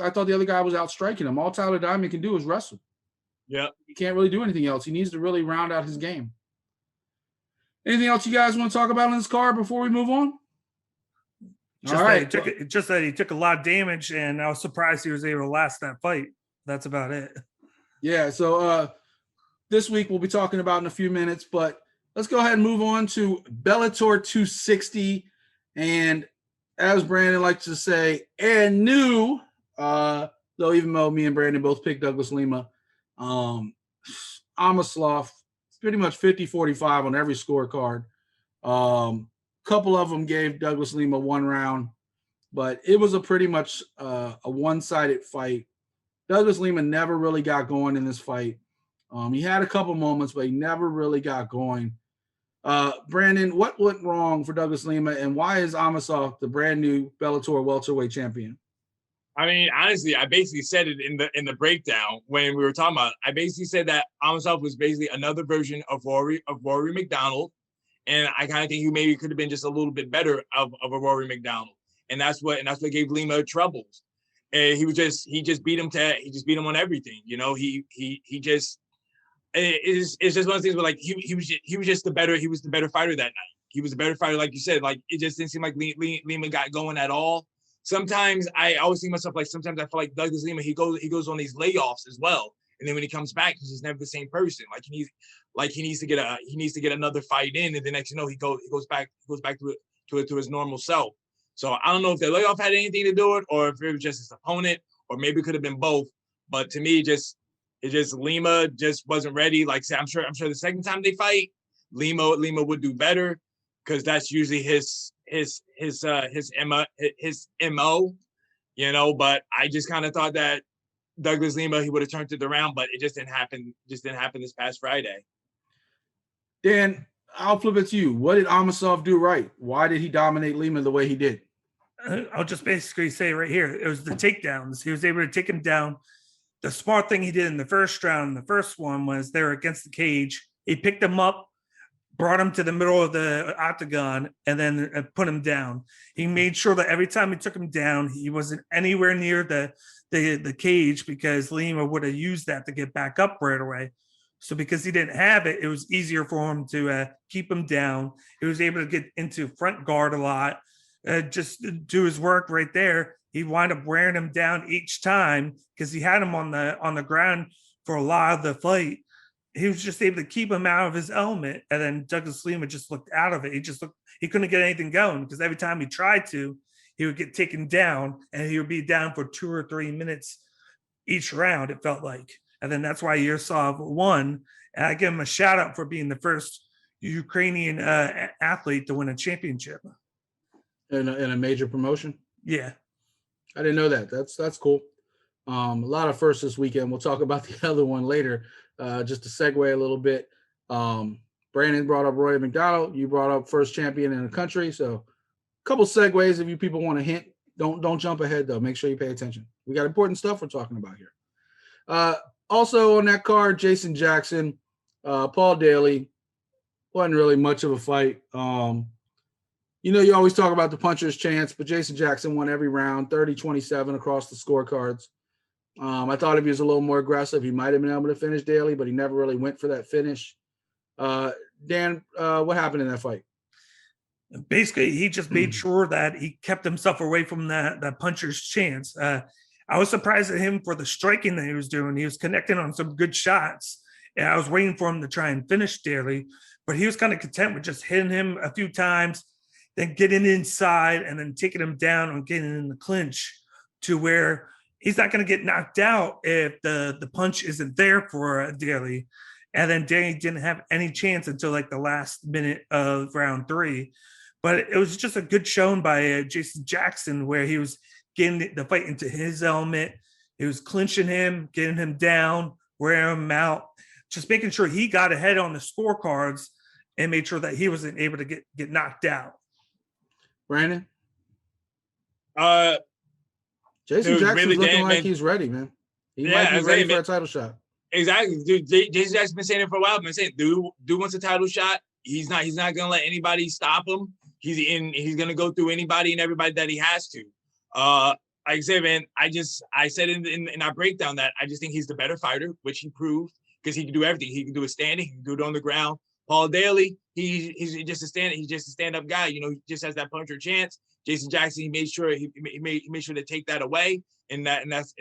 thought the other guy was out striking him. All Tyler Diamond can do is wrestle. Yeah. He can't really do anything else. He needs to really round out his game. Anything else you guys want to talk about in this card before we move on? Just that he took a lot of damage, and I was surprised he was able to last that fight. That's about it. Yeah, so this week we'll be talking about in a few minutes, but let's go ahead and move on to Bellator 260. And as Brandon likes to say, and new, though even though me and Brandon both picked Douglas Lima, Amosov, pretty much 50-45 on every scorecard. Couple of them gave Douglas Lima 1 round, but it was a pretty much a one-sided fight. Douglas Lima never really got going in this fight. He had a couple moments, but he never really got going. Brandon, what went wrong for Douglas Lima, and why is Amosov the brand new Bellator welterweight champion? I mean, honestly, I basically said it in the breakdown when we were talking about it. I basically said that Amosov was basically another version of Rory Macdonald. And I kind of think he maybe could have been just a little bit better of a Rory Macdonald. And that's what gave Lima troubles. And he just beat him on everything. You know, it's just one of those things where like he was the better fighter that night. He was the better fighter, like you said. Like, it just didn't seem like Lima got going at all. Sometimes I always see myself like, sometimes I feel like Douglas Lima, he goes on these layoffs as well. And then when he comes back, he's just never the same person. Like, he needs to get another fight in, and the next he goes back to his normal self. So I don't know if the layoff had anything to do with it, or if it was just his opponent, or maybe it could have been both. But to me, Lima just wasn't ready. Like, say, I'm sure the second time they fight, Lima would do better, because that's usually his MO, you know. But I just kind of thought that Douglas Lima, he would have turned it around, but it just didn't happen. This past Friday. Dan, I'll flip it to you. What did Amosov do right? Why did he dominate Lima the way he did? I'll just basically say right here, it was the takedowns. He was able to take him down. The smart thing he did in the first round, the first one, was they were against the cage. He picked him up, brought him to the middle of the octagon, and then put him down. He made sure that every time he took him down, he wasn't anywhere near the cage, because Lima would have used that to get back up right away. So because he didn't have it, it was easier for him to keep him down. He was able to get into front guard a lot, just do his work right there. He wound up wearing him down each time because he had him on the ground for a lot of the fight. He was just able to keep him out of his element, and then Douglas Lima just looked out of it. He couldn't get anything going, because every time he tried to, he would get taken down, and he would be down for 2 or 3 minutes each round, it felt like. And then that's why Yursov won. And I give him a shout out for being the first Ukrainian athlete to win a championship. In a major promotion? Yeah. I didn't know that. That's cool. A lot of firsts this weekend. We'll talk about the other one later. Just to segue a little bit. Brandon brought up Roy Macdonald. You brought up first champion in the country. So a couple segues if you people want to hint. Don't jump ahead, though. Make sure you pay attention. We got important stuff we're talking about here. Also on that card, Jason Jackson, Paul Daly. Wasn't really much of a fight. You always talk about the puncher's chance, but Jason Jackson won every round, 30-27 across the scorecards. I thought if he was a little more aggressive, he might have been able to finish Daly, but he never really went for that finish. Dan, what happened in that fight? Basically, he just made sure that he kept himself away from that puncher's chance. I was surprised at him for the striking that he was doing. He was connecting on some good shots, and I was waiting for him to try and finish Daly, but he was kind of content with just hitting him a few times, then getting inside and then taking him down and getting in the clinch to where he's not going to get knocked out if the punch isn't there for Daly. And then Daly didn't have any chance until like the last minute of round 3. But it was just a good showing by Jason Jackson where he was getting the fight into his element. He was clinching him, getting him down, wearing him out, just making sure he got ahead on the scorecards and made sure that he wasn't able to get knocked out. Brandon? Jason Jackson's really looking like he's ready, man. He might be ready for a title shot. Exactly, dude. Jason Jackson's been saying it for a while. Been saying, dude wants a title shot. He's not gonna let anybody stop him. He's gonna go through anybody and everybody that he has to. Like I said, man, I said in our breakdown that I just think he's the better fighter, which he proved because he can do everything. He can do it standing, he can do it on the ground. Paul Daly, he's just a stand-up guy. He just has that puncher chance. Jason Jackson, he made sure to take that away, and that's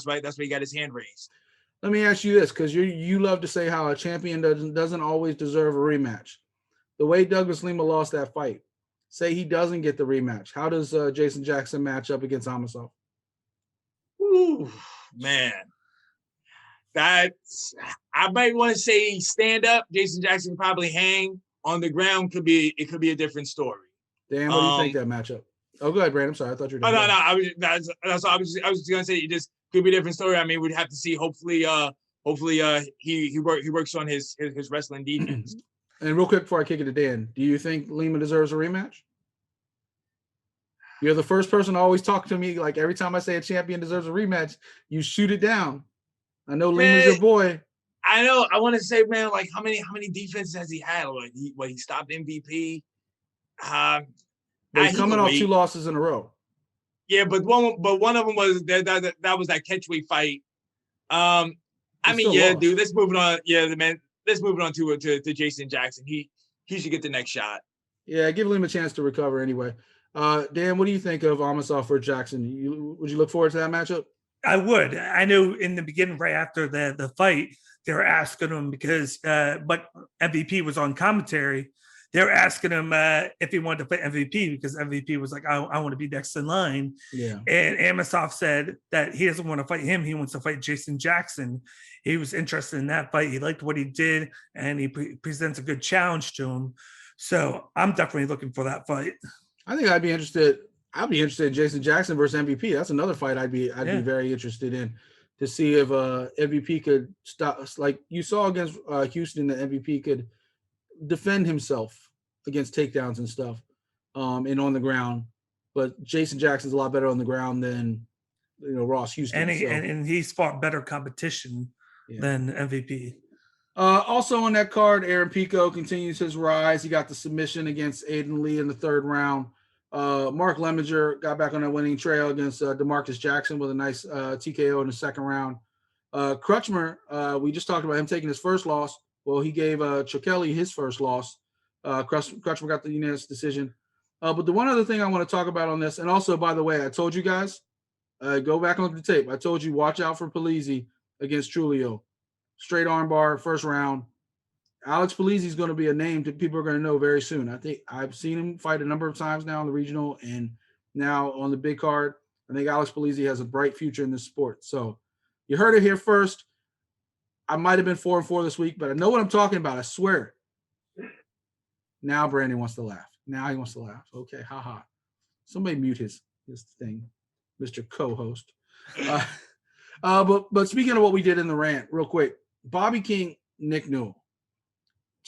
why he got his hand raised. Let me ask you this, because you love to say how a champion doesn't always deserve a rematch. The way Douglas Lima lost that fight, say he doesn't get the rematch, how does Jason Jackson match up against Amosov? Ooh, man. I might want to say stand up. Jason Jackson probably hang on the ground. It could be a different story. Dan, what do you think that matchup? Oh, go ahead, Brandon. I'm sorry, I thought you were. No. I was just gonna say it just could be a different story. I mean, we'd have to see. Hopefully, he works on his wrestling defense. And real quick before I kick it to Dan, do you think Lima deserves a rematch? You're the first person to always talk to me like every time I say a champion deserves a rematch, you shoot it down. I know Lima's your boy. I know. I want to say, man, like how many defenses has he had? Like he stopped MVP. But he's coming off 2 losses in a row. Yeah, but one of them was that was that catchweight fight. I mean, yeah, lost. Dude. Let's move it on. Yeah, man. Let's move it on to Jason Jackson. He should get the next shot. Yeah, give him a chance to recover anyway. Dan, what do you think of Amosov for Jackson? Would you look forward to that matchup? I would. I know in the beginning, right after the fight, they were asking him because, but MVP was on commentary. They were asking him if he wanted to fight MVP because MVP was like, I want to be next in line. Yeah. And Amosov said that he doesn't want to fight him. He wants to fight Jason Jackson. He was interested in that fight. He liked what he did, and he presents a good challenge to him. So I'm definitely looking for that fight. I think I'd be interested in Jason Jackson versus MVP. That's another fight I'd be very interested in to see if MVP could stop, like you saw against Houston, that MVP could defend himself against takedowns and stuff and on the ground. But Jason Jackson's a lot better on the ground than Ross Houston. And he's fought better competition than MVP. Also on that card, Aaron Pico continues his rise. He got the submission against Aiden Lee in the 3rd round. Mark Lemminger got back on a winning trail against DeMarcus Jackson with a nice TKO in the 2nd round. Crutchmer, we just talked about him taking his first loss. Well, he gave Chikeli his first loss. Crutchmer got the unanimous decision. But the one other thing I want to talk about on this, and also, by the way, I told you guys, go back on the tape. I told you, watch out for Polizzi against Trulio. Straight armbar, 1st round. Alex Polizzi is going to be a name that people are going to know very soon. I think I've seen him fight a number of times now in the regional and now on the big card. I think Alex Polizzi has a bright future in this sport. So you heard it here first. I might have been 4-4 this week, but I know what I'm talking about. I swear. Now Brandon wants to laugh. Now he wants to laugh. Okay, haha. Somebody mute his thing, Mr. Co-host. But speaking of what we did in the rant, real quick, Bobby King, Nick Newell.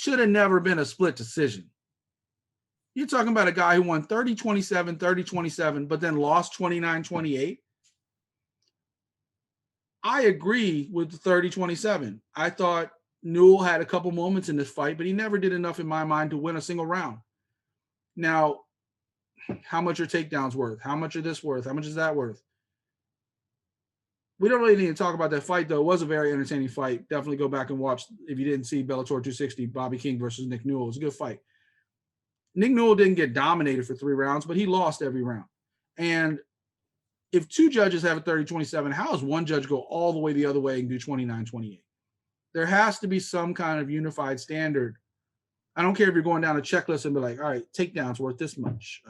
should have never been a split decision. You're talking about a guy who won 30-27, 30-27, but then lost 29-28. I agree with the 30-27. I thought Newell had a couple moments in this fight, but he never did enough in my mind to win a single round. Now, how much are takedowns worth? How much are this worth? How much is that worth? We don't really need to talk about that fight, though. It was a very entertaining fight. Definitely go back and watch, if you didn't see Bellator 260, Bobby King versus Nick Newell. It was a good fight. Nick Newell didn't get dominated for 3 rounds, but he lost every round. And if 2 judges have a 30-27, how does one judge go all the way the other way and do 29-28? There has to be some kind of unified standard. I don't care if you're going down a checklist and be like, all right, takedown's worth this much.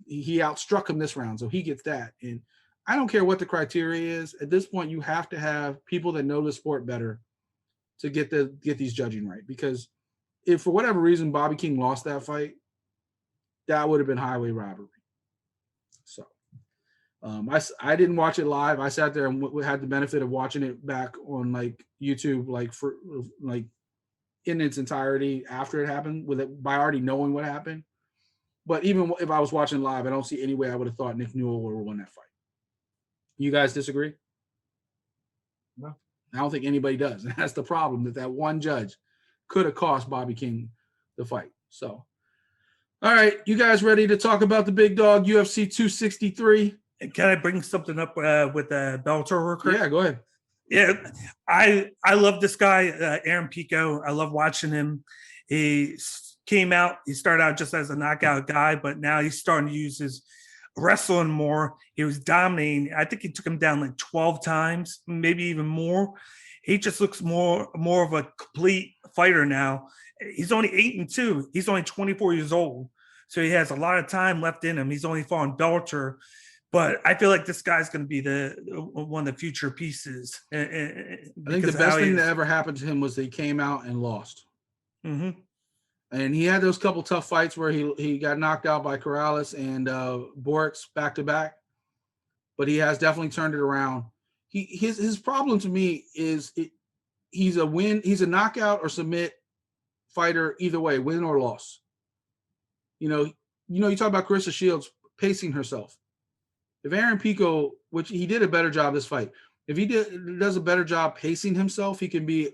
He outstruck him this round, so he gets that. And I don't care what the criteria is. At this point, you have to have people that know the sport better to get these judging right. Because if for whatever reason Bobby King lost that fight, that would have been highway robbery. So I didn't watch it live. I sat there and had the benefit of watching it back on like YouTube, like in its entirety after it happened, with it by already knowing what happened. But even if I was watching live, I don't see any way I would have thought Nick Newell would have won that fight. You guys disagree? No. I don't think anybody does. And that's the problem, that one judge could have cost Bobby King the fight. So, all right, you guys ready to talk about the big dog, UFC 263? Can I bring something up with Bellator real quick? Yeah, go ahead. Yeah, I love this guy, Aaron Pico. I love watching him. He came out, he started out just as a knockout guy, but now he's starting to use his wrestling more. He was dominating. I think he took him down like 12 times, maybe even more. He just looks more of a complete fighter now. He's only 8-2. He's only 24 years old. So he has a lot of time left in him. He's only fought in Bellator. But I feel like this guy's going to be one of the future pieces. I think the best thing that ever happened to him was that he came out and lost. Mm-hmm. And he had those couple tough fights where he got knocked out by Corrales and Borix back to back. But he has definitely turned it around. His problem to me is he's a knockout or submit fighter either way, win or loss. You talk about Claressa Shields pacing herself. If Aaron Pico, which he did a better job this fight, if he does a better job pacing himself, he can be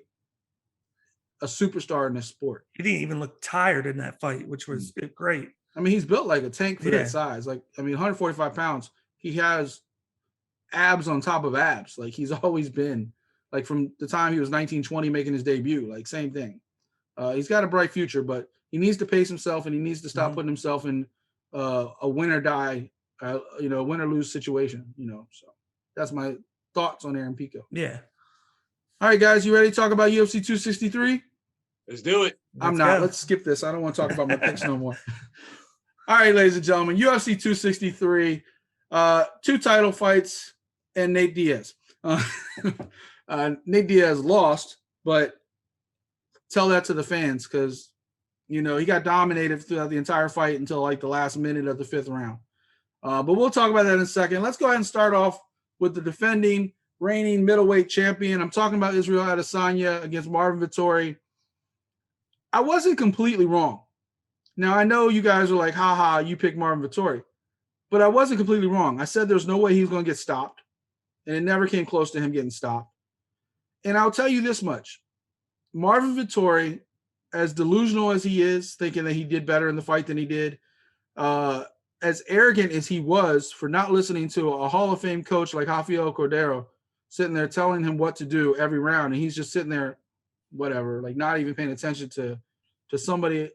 a superstar in this sport. He didn't even look tired in that fight, which was great. I mean, he's built like a tank for that size. 145 pounds. He has abs on top of abs. Like he's always been, like from the time he was 19, 20 making his debut, like same thing. He's got a bright future, but he needs to pace himself and he needs to stop putting himself in a win or die, win or lose situation, So that's my thoughts on Aaron Pico. Yeah. All right, guys, you ready to talk about UFC 263? Let's do it. I'm not. Let's skip this. I don't want to talk about my picks no more. All right, ladies and gentlemen, UFC 263, 2 title fights, and Nate Diaz. Nate Diaz lost, but tell that to the fans because, he got dominated throughout the entire fight until like the last minute of the 5th round. But we'll talk about that in a second. Let's go ahead and start off with the defending reigning middleweight champion. I'm talking about Israel Adesanya against Marvin Vettori. I wasn't completely wrong. Now, I know you guys are like, haha, you picked Marvin Vettori. But I wasn't completely wrong. I said there's no way he was going to get stopped. And it never came close to him getting stopped. And I'll tell you this much. Marvin Vettori, as delusional as he is, thinking that he did better in the fight than he did, as arrogant as he was for not listening to a Hall of Fame coach like Rafael Cordero, sitting there telling him what to do every round, and he's just sitting there, whatever, like not even paying attention to somebody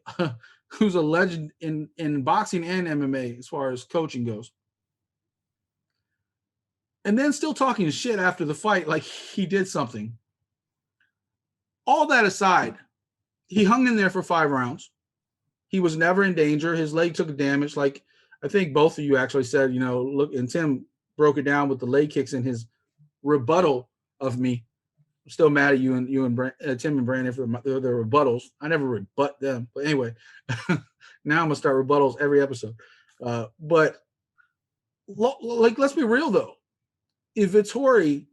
who's a legend in boxing and MMA as far as coaching goes. And then still talking shit after the fight like he did something. All that aside, he hung in there for 5 rounds. He was never in danger. His leg took damage. Like I think both of you actually said, look, and Tim broke it down with the leg kicks in his rebuttal of me. I'm still mad at you and Tim and Brandon for the rebuttals. I never rebut them. But anyway, now I'm going to start rebuttals every episode. But let's be real, though. If Vettori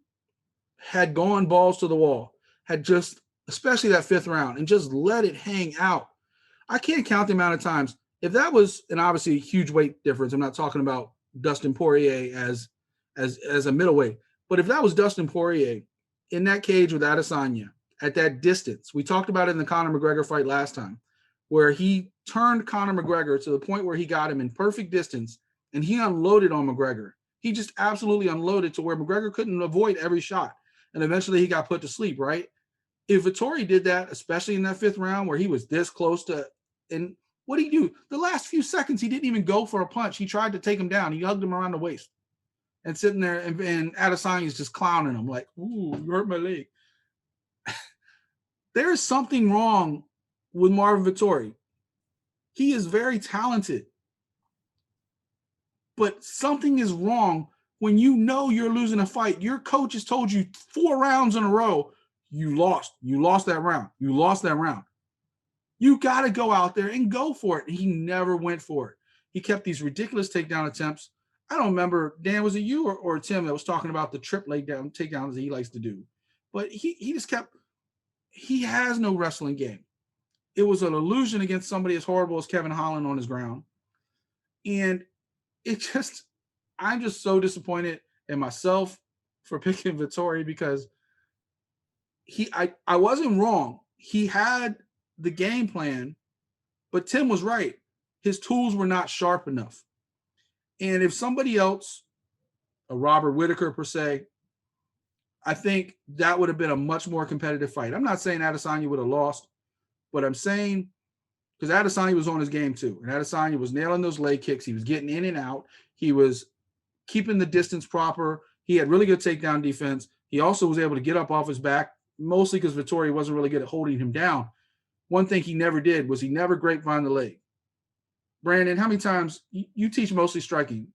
had gone balls to the wall, had just especially that 5th round, and just let it hang out. I can't count the amount of times. If that was an obviously huge weight difference, I'm not talking about Dustin Poirier as a middleweight, but if that was Dustin Poirier in that cage with Adesanya at that distance, we talked about it in the Conor McGregor fight last time, where he turned Conor McGregor to the point where he got him in perfect distance and he unloaded on McGregor. He just absolutely unloaded to where McGregor couldn't avoid every shot. And eventually he got put to sleep, right? If Vettori did that, especially in that 5th round where he was this close to, and what did he do? The last few seconds, he didn't even go for a punch. He tried to take him down. He hugged him around the waist and sitting there, and Adesanya's just clowning him like, ooh, you hurt my leg. There is something wrong with Marvin Vettori. He is very talented. But something is wrong when you know you're losing a fight. Your coach has told you 4 rounds in a row, you lost. You lost that round. You lost that round. You got to go out there and go for it. He never went for it. He kept these ridiculous takedown attempts. I don't remember, Dan, was it you or Tim that was talking about the trip leg down takedowns that he likes to do? But he just kept, he has no wrestling game. It was an illusion against somebody as horrible as Kevin Holland on his ground. And I'm just so disappointed in myself for picking Vettori because I wasn't wrong. He had the game plan, but Tim was right. His tools were not sharp enough. And if somebody else, a Robert Whittaker per se, I think that would have been a much more competitive fight. I'm not saying Adesanya would have lost, but I'm saying because Adesanya was on his game too. And Adesanya was nailing those leg kicks. He was getting in and out. He was keeping the distance proper. He had really good takedown defense. He also was able to get up off his back, mostly because Vettori wasn't really good at holding him down. One thing he never did was he never grapevine the leg. Brandon, how many times you teach mostly striking,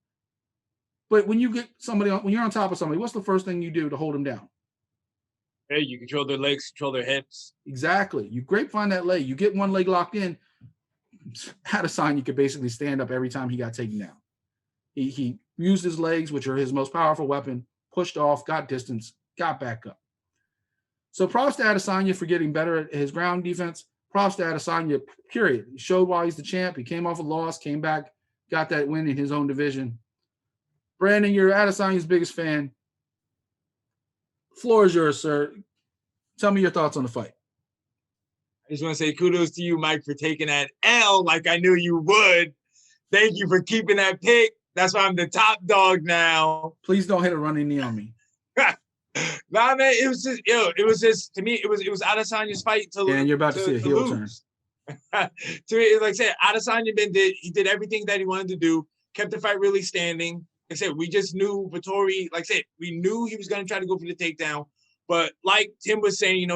but when you get somebody when you're on top of somebody, what's the first thing you do to hold them down? Hey, you control their legs, control their hips. Exactly. You grapevine that leg. You get one leg locked in. Adesanya could basically stand up every time he got taken down. He used his legs, which are his most powerful weapon, pushed off, got distance, got back up. So props to Adesanya for getting better at his ground defense. Props to Adesanya, period. He showed why he's the champ. He came off a loss, came back, got that win in his own division. Brandon, you're Adesanya's biggest fan. Floor is yours, sir. Tell me your thoughts on the fight. I just want to say kudos to you, Mike, for taking that L like I knew you would. Thank you for keeping that pick. That's why I'm the top dog now. Please don't hit a running knee on me. Nah, man, it was just to me, it was Adesanya's fight to lose. And you're about to see a heel turn. To me, like I said, Adesanya did everything that he wanted to do, kept the fight really standing. Like I said, we just knew Vettori, like I said, we knew he was going to try to go for the takedown. But like Tim was saying,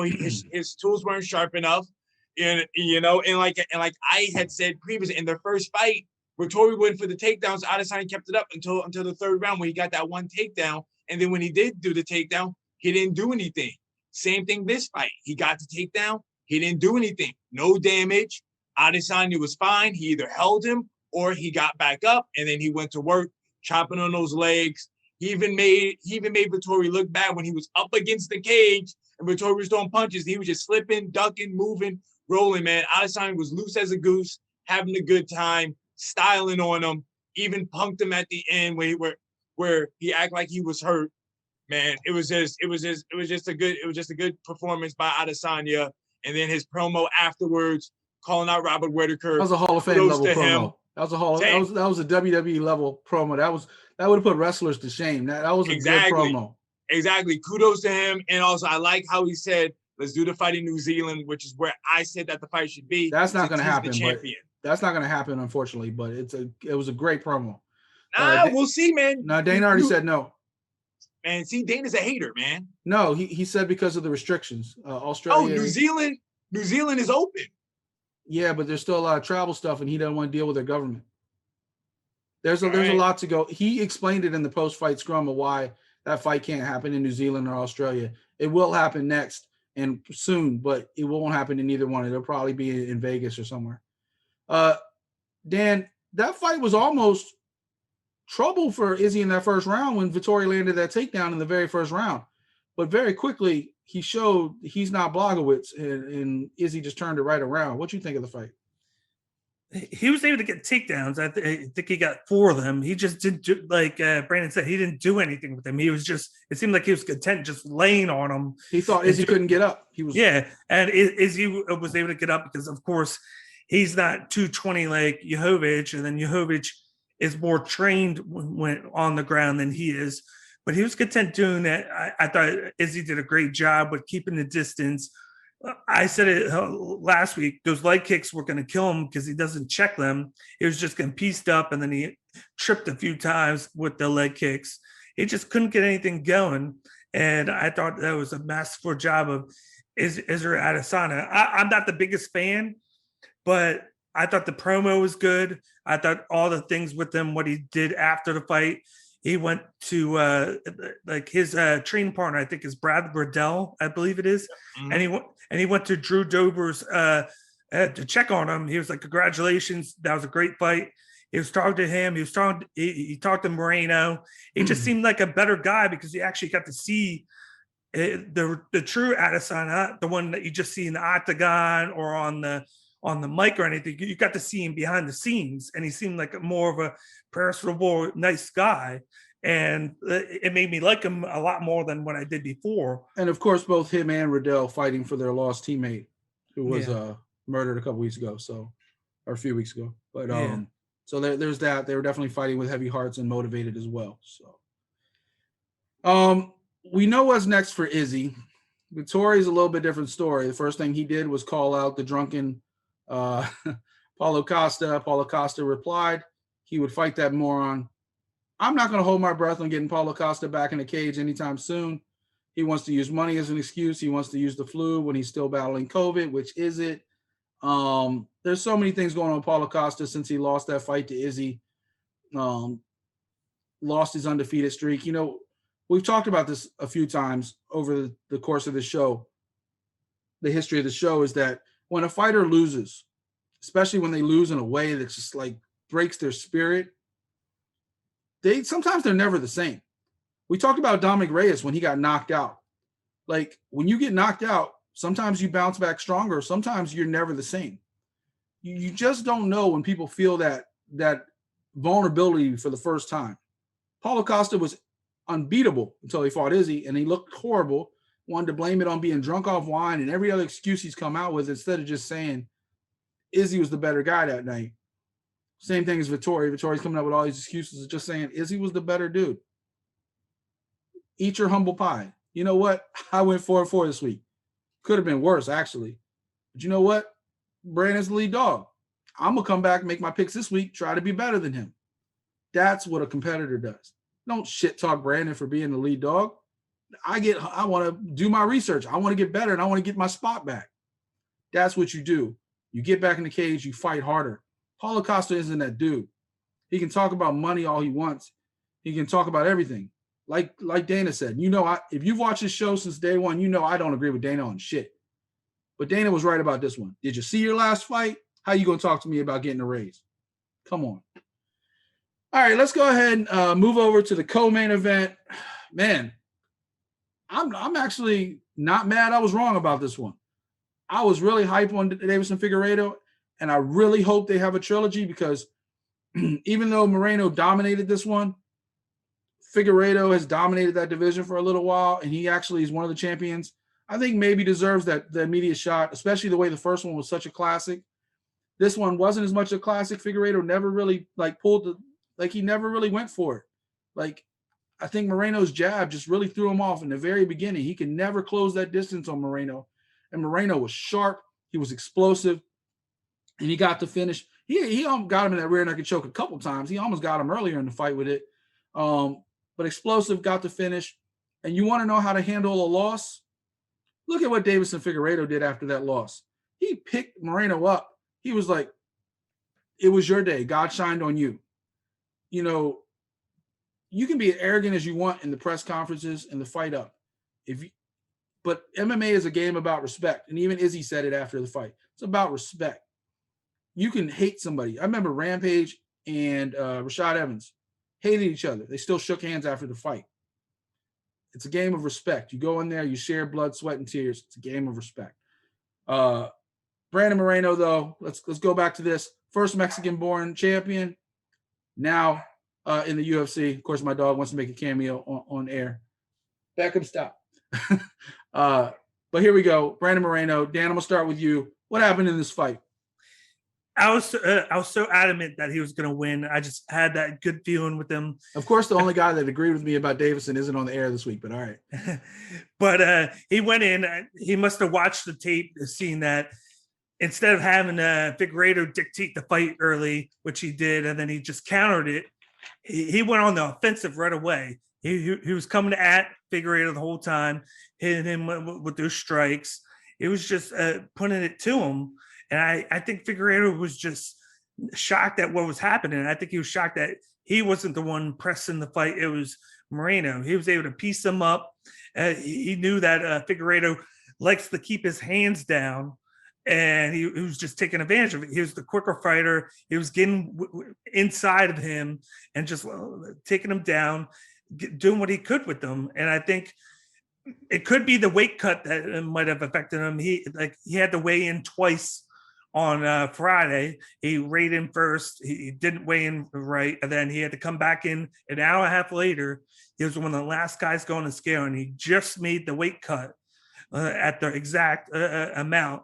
his tools weren't sharp enough. And like I had said previously in their first fight, Vettori went for the takedowns. Adesanya kept it up until the 3rd round when he got that one takedown. And then when he did do the takedown, he didn't do anything. Same thing this fight. He got the takedown. He didn't do anything. No damage. Adesanya was fine. He either held him or he got back up and then he went to work, chopping on those legs. He even made Vettori look bad when he was up against the cage and Vettori was throwing punches. He was just slipping, ducking, moving, rolling, man. Adesanya was loose as a goose, having a good time, styling on him, even punked him at the end where he acted like he was hurt. Man, it was just a good performance by Adesanya. And then his promo afterwards, calling out Robert Whittaker. That was a Hall of Fame level promo. That was a WWE level promo. That would have put wrestlers to shame. That was a good promo. Exactly. Kudos to him. And also I like how he said, let's do the fight in New Zealand, which is where I said that the fight should be. That's not going to happen. That's not going to happen, unfortunately. But it was a great promo. We'll see, man. No, Dana already said no. Man, see, Dana's a hater, man. No, he said because of the restrictions. Australia. Oh, New Zealand is open. Yeah, but there's still a lot of travel stuff, and he doesn't want to deal with their government. There's a lot to go. He explained it in the post-fight scrum of why that fight can't happen in New Zealand or Australia. It will happen next and soon, but it won't happen in either one. It'll probably be in Vegas or somewhere. Dan, that fight was almost trouble for Izzy in that first round when Vettori landed that takedown in the very first round. But very quickly, he showed he's not Blagowicz, and Izzy just turned it right around. What you think of the fight? He was able to get takedowns. I think he got 4 of them. He just didn't do, like Brandon said, he didn't do anything with him. He was just, it seemed like he was content just laying on him. He thought Izzy couldn't get up. He was, yeah. And Izzy was able to get up because, of course, he's not 220 like Jovic, and then Jovic is more trained when on the ground than he is. But he was content doing that. I thought Izzy did a great job with keeping the distance. I said it last week, those leg kicks were going to kill him because he doesn't check them. He was just getting pieced up, and then he tripped a few times with the leg kicks. He just couldn't get anything going. And I thought that was a masterful job of Israel Adesanya. I'm not the biggest fan, but I thought the promo was good. I thought all the things with him, what he did after the fight. He went to like his training partner, I think is Brad Riddell, I believe it is. Mm-hmm. And he went to Drew Dober's to check on him. He was like, congratulations, that was a great fight. He was talking to him. He talked to Moreno. He just seemed like a better guy because he actually got to see the true Adesanya, the one that you just see in the octagon or on the mic or anything. You got to see him behind the scenes, and he seemed like more of a personable, nice guy. And it made me like him a lot more than what I did before. And of course, both him and Riddell fighting for their lost teammate who was murdered a couple weeks ago, or a few weeks ago. But so there's that. They were definitely fighting with heavy hearts and motivated as well. So, we know what's next for Izzy. Vettori's a little bit different story. The first thing he did was call out the drunken Paulo Costa. Paulo Costa replied he would fight that moron. I'm not going to hold my breath on getting Paulo Costa back in the cage anytime soon. He wants to use money as an excuse. He wants to use the flu when he's still battling COVID, which is it. There's so many things going on with Paulo Costa since he lost that fight to Izzy. Lost his undefeated streak. You know, we've talked about this a few times over the course of the show. The history of the show is that when a fighter loses, especially when they lose in a way that just like breaks their spirit, sometimes they're never the same. We talked about Dominic Reyes when he got knocked out. Like when you get knocked out, sometimes you bounce back stronger. Sometimes you're never the same. You just don't know when people feel that vulnerability for the first time. Paulo Costa was unbeatable until he fought Izzy, and he looked horrible. Wanted to blame it on being drunk off wine and every other excuse he's come out with instead of just saying Izzy was the better guy that night. Same thing as Vettori. Vettori's coming up with all these excuses of just saying Izzy was the better dude. Eat your humble pie. You know what? I went 4-4 this week. Could have been worse, actually. But you know what? Brandon's the lead dog. I'm going to come back and make my picks this week, try to be better than him. That's what a competitor does. Don't shit talk Brandon for being the lead dog. I want to do my research. I want to get better, and I want to get my spot back. That's what you do. You get back in the cage, you fight harder. Paulo Costa isn't that dude. He can talk about money all he wants. He can talk about everything. Like Dana said, if you've watched this show since day one, I don't agree with Dana on shit. But Dana was right about this one. Did you see your last fight? How you going to talk to me about getting a raise? Come on. All right, let's go ahead and move over to the co-main event. Man, I'm actually not mad I was wrong about this one. I was really hyped on Deiveson Figueiredo, and I really hope they have a trilogy because even though Moreno dominated this one, Figueiredo has dominated that division for a little while, and he actually is one of the champions. I think maybe deserves the immediate shot, especially the way the first one was such a classic. This one wasn't as much a classic. Figueiredo never really he never really went for it. Like, I think Moreno's jab just really threw him off in the very beginning. He could never close that distance on Moreno. And Moreno was sharp. He was explosive. And he got the finish. He got him in that rear naked choke a couple times. He almost got him earlier in the fight with it. But explosive, got the finish. And you want to know how to handle a loss? Look at what Deiveson Figueiredo did after that loss. He picked Moreno up. He was like, it was your day. God shined on you. You can be as arrogant as you want in the press conferences and the fight up. But MMA is a game about respect. And even Izzy said it after the fight. It's about respect. You can hate somebody. I remember Rampage and Rashad Evans hated each other. They still shook hands after the fight. It's a game of respect. You go in there, you share blood, sweat, and tears. It's a game of respect. Brandon Moreno, though, let's go back to this. First Mexican-born champion. Now in the UFC. Of course, my dog wants to make a cameo on air. Beckham, stop. But here we go. Brandon Moreno. Dan, I'm going to start with you. What happened in this fight? I was so adamant that he was going to win. I just had that good feeling with him. Of course, the only guy that agreed with me about Davison isn't on the air this week, but all right. But he went in. He must have watched the tape, seen that instead of having Figueiredo dictate the fight early, which he did, and then he just countered it, he went on the offensive right away. He was coming at Figueiredo the whole time, hitting him with those strikes. It was just putting it to him. And I think Figueiredo was just shocked at what was happening. I think he was shocked that he wasn't the one pressing the fight. It was Moreno. He was able to piece him up. He knew that Figueiredo likes to keep his hands down, and he was just taking advantage of it. He was the quicker fighter. He was getting inside of him and just taking him down, doing what he could with them. And I think it could be the weight cut that might have affected him. He had to weigh in twice on Friday. He weighed in first. He didn't weigh in right. And then he had to come back in an hour and a half later. He was one of the last guys going to scale, and he just made the weight cut at the exact amount.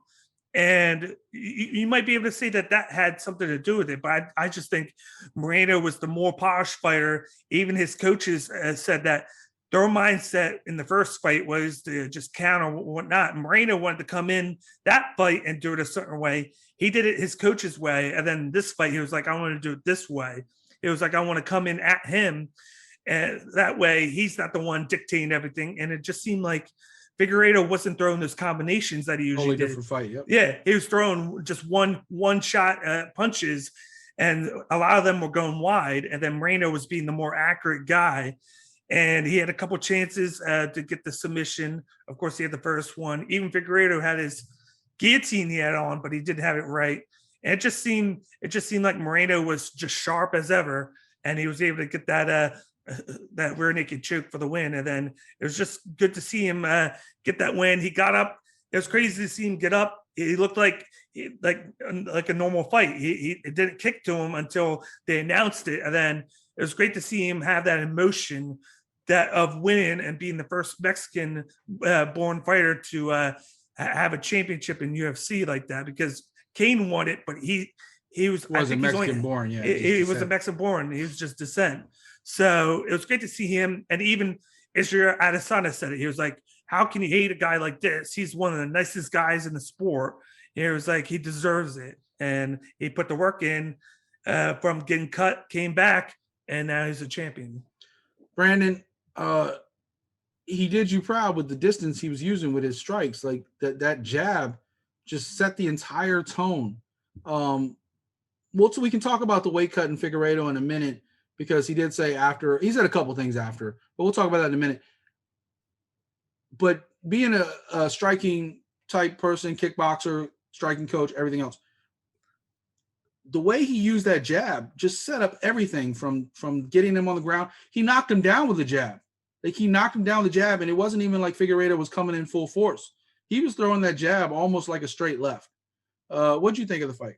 And you might be able to say that had something to do with it. But I just think Moreno was the more polished fighter. Even his coaches said that their mindset in the first fight was to just counter whatnot. Moreno wanted to come in that fight and do it a certain way. He did it his coach's way. And then this fight, he was like, I want to do it this way. It was like, I want to come in at him. And that way, he's not the one dictating everything. And it just seemed like Figueiredo wasn't throwing those combinations that he usually did. Different fight, yep. Yeah, he was throwing just one shot punches, and a lot of them were going wide. And then Moreno was being the more accurate guy. And he had a couple chances to get the submission. Of course, he had the first one. Even Figueiredo had his guillotine he had on, but he didn't have it right. And it just seemed like Moreno was just sharp as ever, and he was able to get that rear naked choke for the win. And then it was just good to see him get that win. He got up. It was crazy to see him get up. He looked like a normal fight. It didn't kick to him until they announced it, and then it was great to see him have that emotion of winning and being the first Mexican born fighter to have a championship in UFC like that, because Kane won it, but he was a Mexican born. Yeah, he was a Mexican born. He was just descent. So it was great to see him. And even Israel Adesanya said it. He was like, how can you hate a guy like this? He's one of the nicest guys in the sport. It was like, he deserves it. And he put the work in from getting cut, came back, and now he's a champion. Brandon, he did you proud with the distance he was using with his strikes. Like that jab just set the entire tone. We can talk about the weight cut in Figueiredo in a minute, because he did say after, he said a couple things after, but we'll talk about that in a minute. But being a striking type person, kickboxer, striking coach, everything else, the way he used that jab just set up everything from getting him on the ground. He knocked him down with the jab. Like, he knocked him down with the jab, and it wasn't even like Figueiredo was coming in full force. He was throwing that jab almost like a straight left. What'd you think of the fight?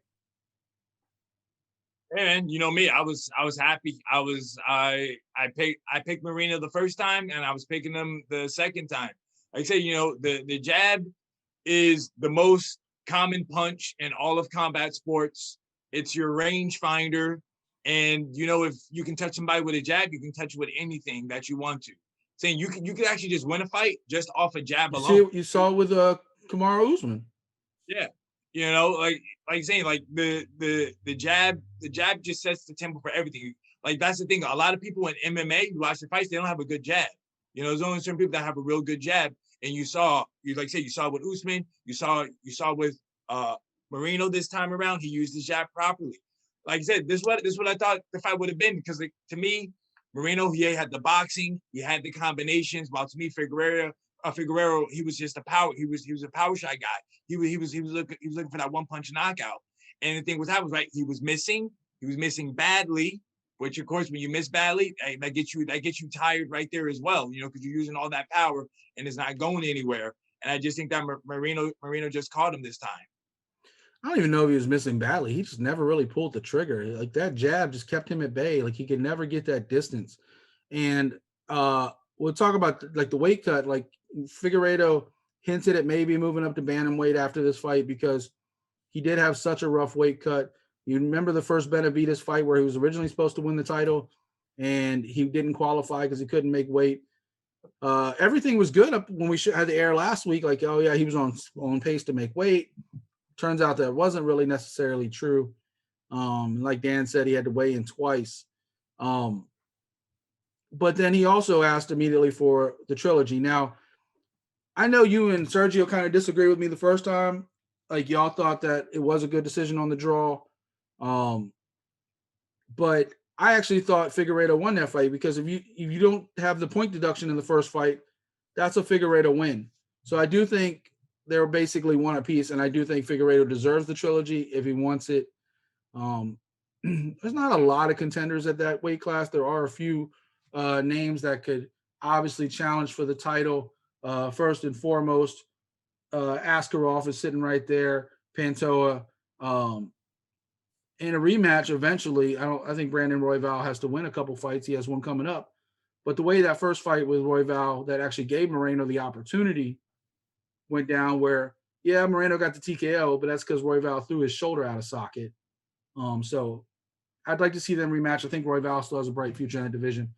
And you know me, I was happy. I picked Moreno the first time, and I was picking him the second time. Like I say, you know, the jab is the most common punch in all of combat sports. It's your range finder, and you know, if you can touch somebody with a jab, you can touch with anything that you want to. Saying you could actually just win a fight just off a jab alone. You saw with Kamaru Usman. Yeah. You know, like saying, like the jab just sets the tempo for everything. Like, that's the thing. A lot of people in MMA, you watch the fights, they don't have a good jab. You know, there's only certain people that have a real good jab. And you saw with Usman, you saw with Moreno this time around, he used his jab properly. Like I said, this is what I thought the fight would have been, because to me, Moreno, he had the boxing, he had the combinations. While to me, Figueiredo, he was just a power. He was a power shot guy. He was looking for that one punch knockout. And the thing was, right, he was missing badly which of course when you miss badly, that gets you tired right there as well, because you're using all that power and it's not going anywhere. And I just think that Moreno just caught him this time. I don't even know if he was missing badly. He just never really pulled the trigger. Like that jab just kept him at bay. Like he could never get that distance. And we'll talk about like the weight cut. Like Figueiredo hinted at maybe moving up to bantamweight after this fight because he did have such a rough weight cut. You remember the first Benavidez fight where he was originally supposed to win the title and he didn't qualify because he couldn't make weight. Everything was good up when we had the air last week. Like, oh yeah, he was on pace to make weight. Turns out that wasn't really necessarily true. Like Dan said, he had to weigh in twice. But then he also asked immediately for the trilogy. Now, I know you and Sergio kind of disagree with me the first time. Like y'all thought that it was a good decision on the draw. But I actually thought Figueiredo won that fight because if you don't have the point deduction in the first fight, that's a Figueiredo win. So I do think they're basically one apiece, and I do think Figueiredo deserves the trilogy if he wants it. There's not a lot of contenders at that weight class. There are a few names that could obviously challenge for the title. First and foremost, Askarov is sitting right there. Pantoja. In a rematch eventually, I think Brandon Royval has to win a couple fights. He has one coming up. But the way that first fight with Royval that actually gave Moreno the opportunity went down where, yeah, Moreno got the TKO, but that's because Royval threw his shoulder out of socket. So I'd like to see them rematch. I think Royval still has a bright future in that division.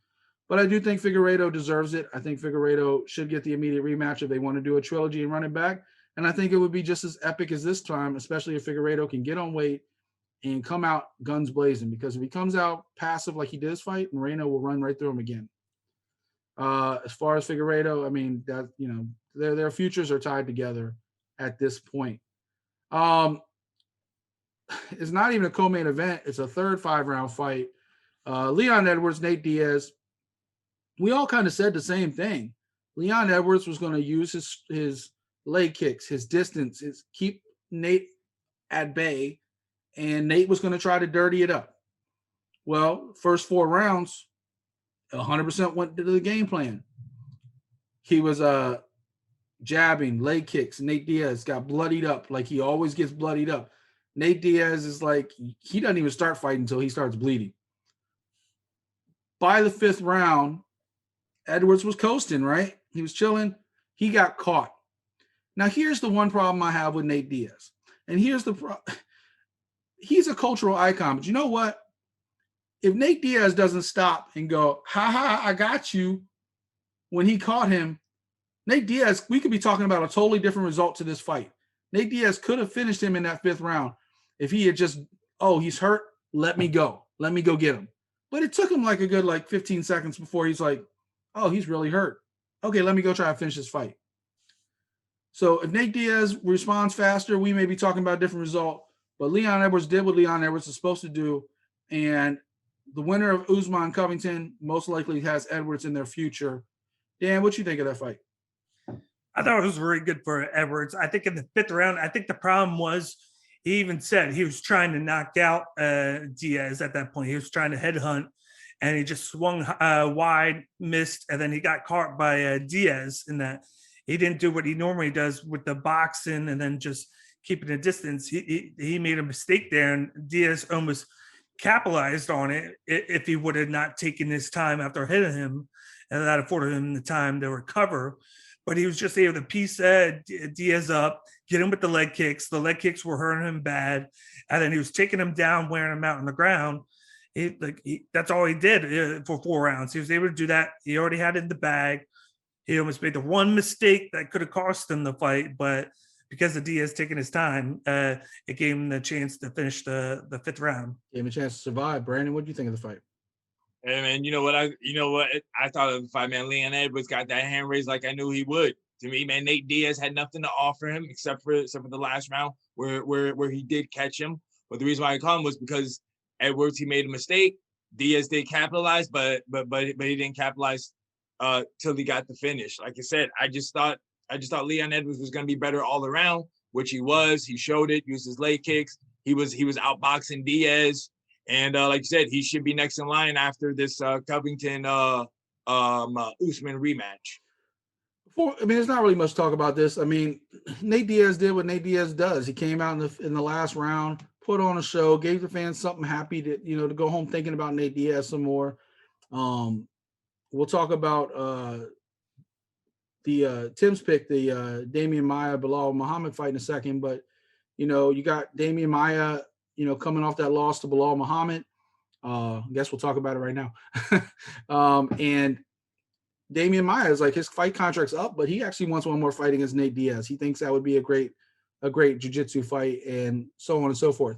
But I do think Figueiredo deserves it. I think Figueiredo should get the immediate rematch if they want to do a trilogy and run it back. And I think it would be just as epic as this time, especially if Figueiredo can get on weight and come out guns blazing. Because if he comes out passive like he did this fight, Moreno will run right through him again. As far as Figueiredo, I mean, that their futures are tied together at this point. It's not even a co-main event. It's a third 5-round fight. Leon Edwards, Nate Diaz. We all kind of said the same thing. Leon Edwards was going to use his leg kicks, his distance, keep Nate at bay, and Nate was going to try to dirty it up. Well, first 4 rounds, 100% went to the game plan. He was jabbing, leg kicks. Nate Diaz got bloodied up like he always gets bloodied up. Nate Diaz is like, he doesn't even start fighting until he starts bleeding. By the 5th round, Edwards was coasting, right? He was chilling. He got caught. Now, here's the one problem I have with Nate Diaz. And here's the problem. He's a cultural icon. But you know what? If Nate Diaz doesn't stop and go, ha, ha, I got you, when he caught him, Nate Diaz, we could be talking about a totally different result to this fight. Nate Diaz could have finished him in that 5th round if he had just, oh, he's hurt, let me go. Let me go get him. But it took him like a good 15 seconds before he's like, oh, he's really hurt. Okay, let me go try to finish this fight. So if Nate Diaz responds faster, we may be talking about a different result. But Leon Edwards did what Leon Edwards is supposed to do. And the winner of Usman Covington most likely has Edwards in their future. Dan, what you think of that fight? I thought it was very good for Edwards. I think in the 5th round, I think the problem was he even said he was trying to knock out Diaz at that point. He was trying to headhunt, and he just swung wide, missed, and then he got caught by Diaz in that. He didn't do what he normally does with the boxing and then just keeping a distance. He made a mistake there, and Diaz almost capitalized on it if he would have not taken his time after hitting him, and that afforded him the time to recover. But he was just able to piece Diaz up, get him with the leg kicks. The leg kicks were hurting him bad, and then he was taking him down, wearing him out on the ground. That's all he did for 4 rounds. He was able to do that. He already had it in the bag. He almost made the one mistake that could have cost him the fight, but because of Diaz taking his time, it gave him the chance to finish the 5th round. Gave him a chance to survive. Brandon, what do you think of the fight? Hey man, you know what I thought of the fight, man. Leon Edwards got that hand raised like I knew he would. To me, man, Nate Diaz had nothing to offer him except for the last round where he did catch him. But the reason why I called him was because Edwards, he made a mistake. Diaz did capitalize, but he didn't capitalize till he got the finish. Like I said, I just thought Leon Edwards was going to be better all around, which he was. He showed it, used his leg kicks. He was outboxing Diaz. And like you said, he should be next in line after this Covington Usman rematch. There's not really much to talk about this. I mean, Nate Diaz did what Nate Diaz does. He came out in the last round, put on a show, gave the fans something happy to go home thinking about Nate Diaz some more. We'll talk about the Tim's pick, the Damian Maia Bilal Muhammad fight in a second, but you got Damian Maia, coming off that loss to Bilal Muhammad. I guess we'll talk about it right now. And Damian Maia is like, his fight contract's up, but he actually wants one more fight against Nate Diaz. He thinks that would be a great jiu-jitsu fight, and so on and so forth.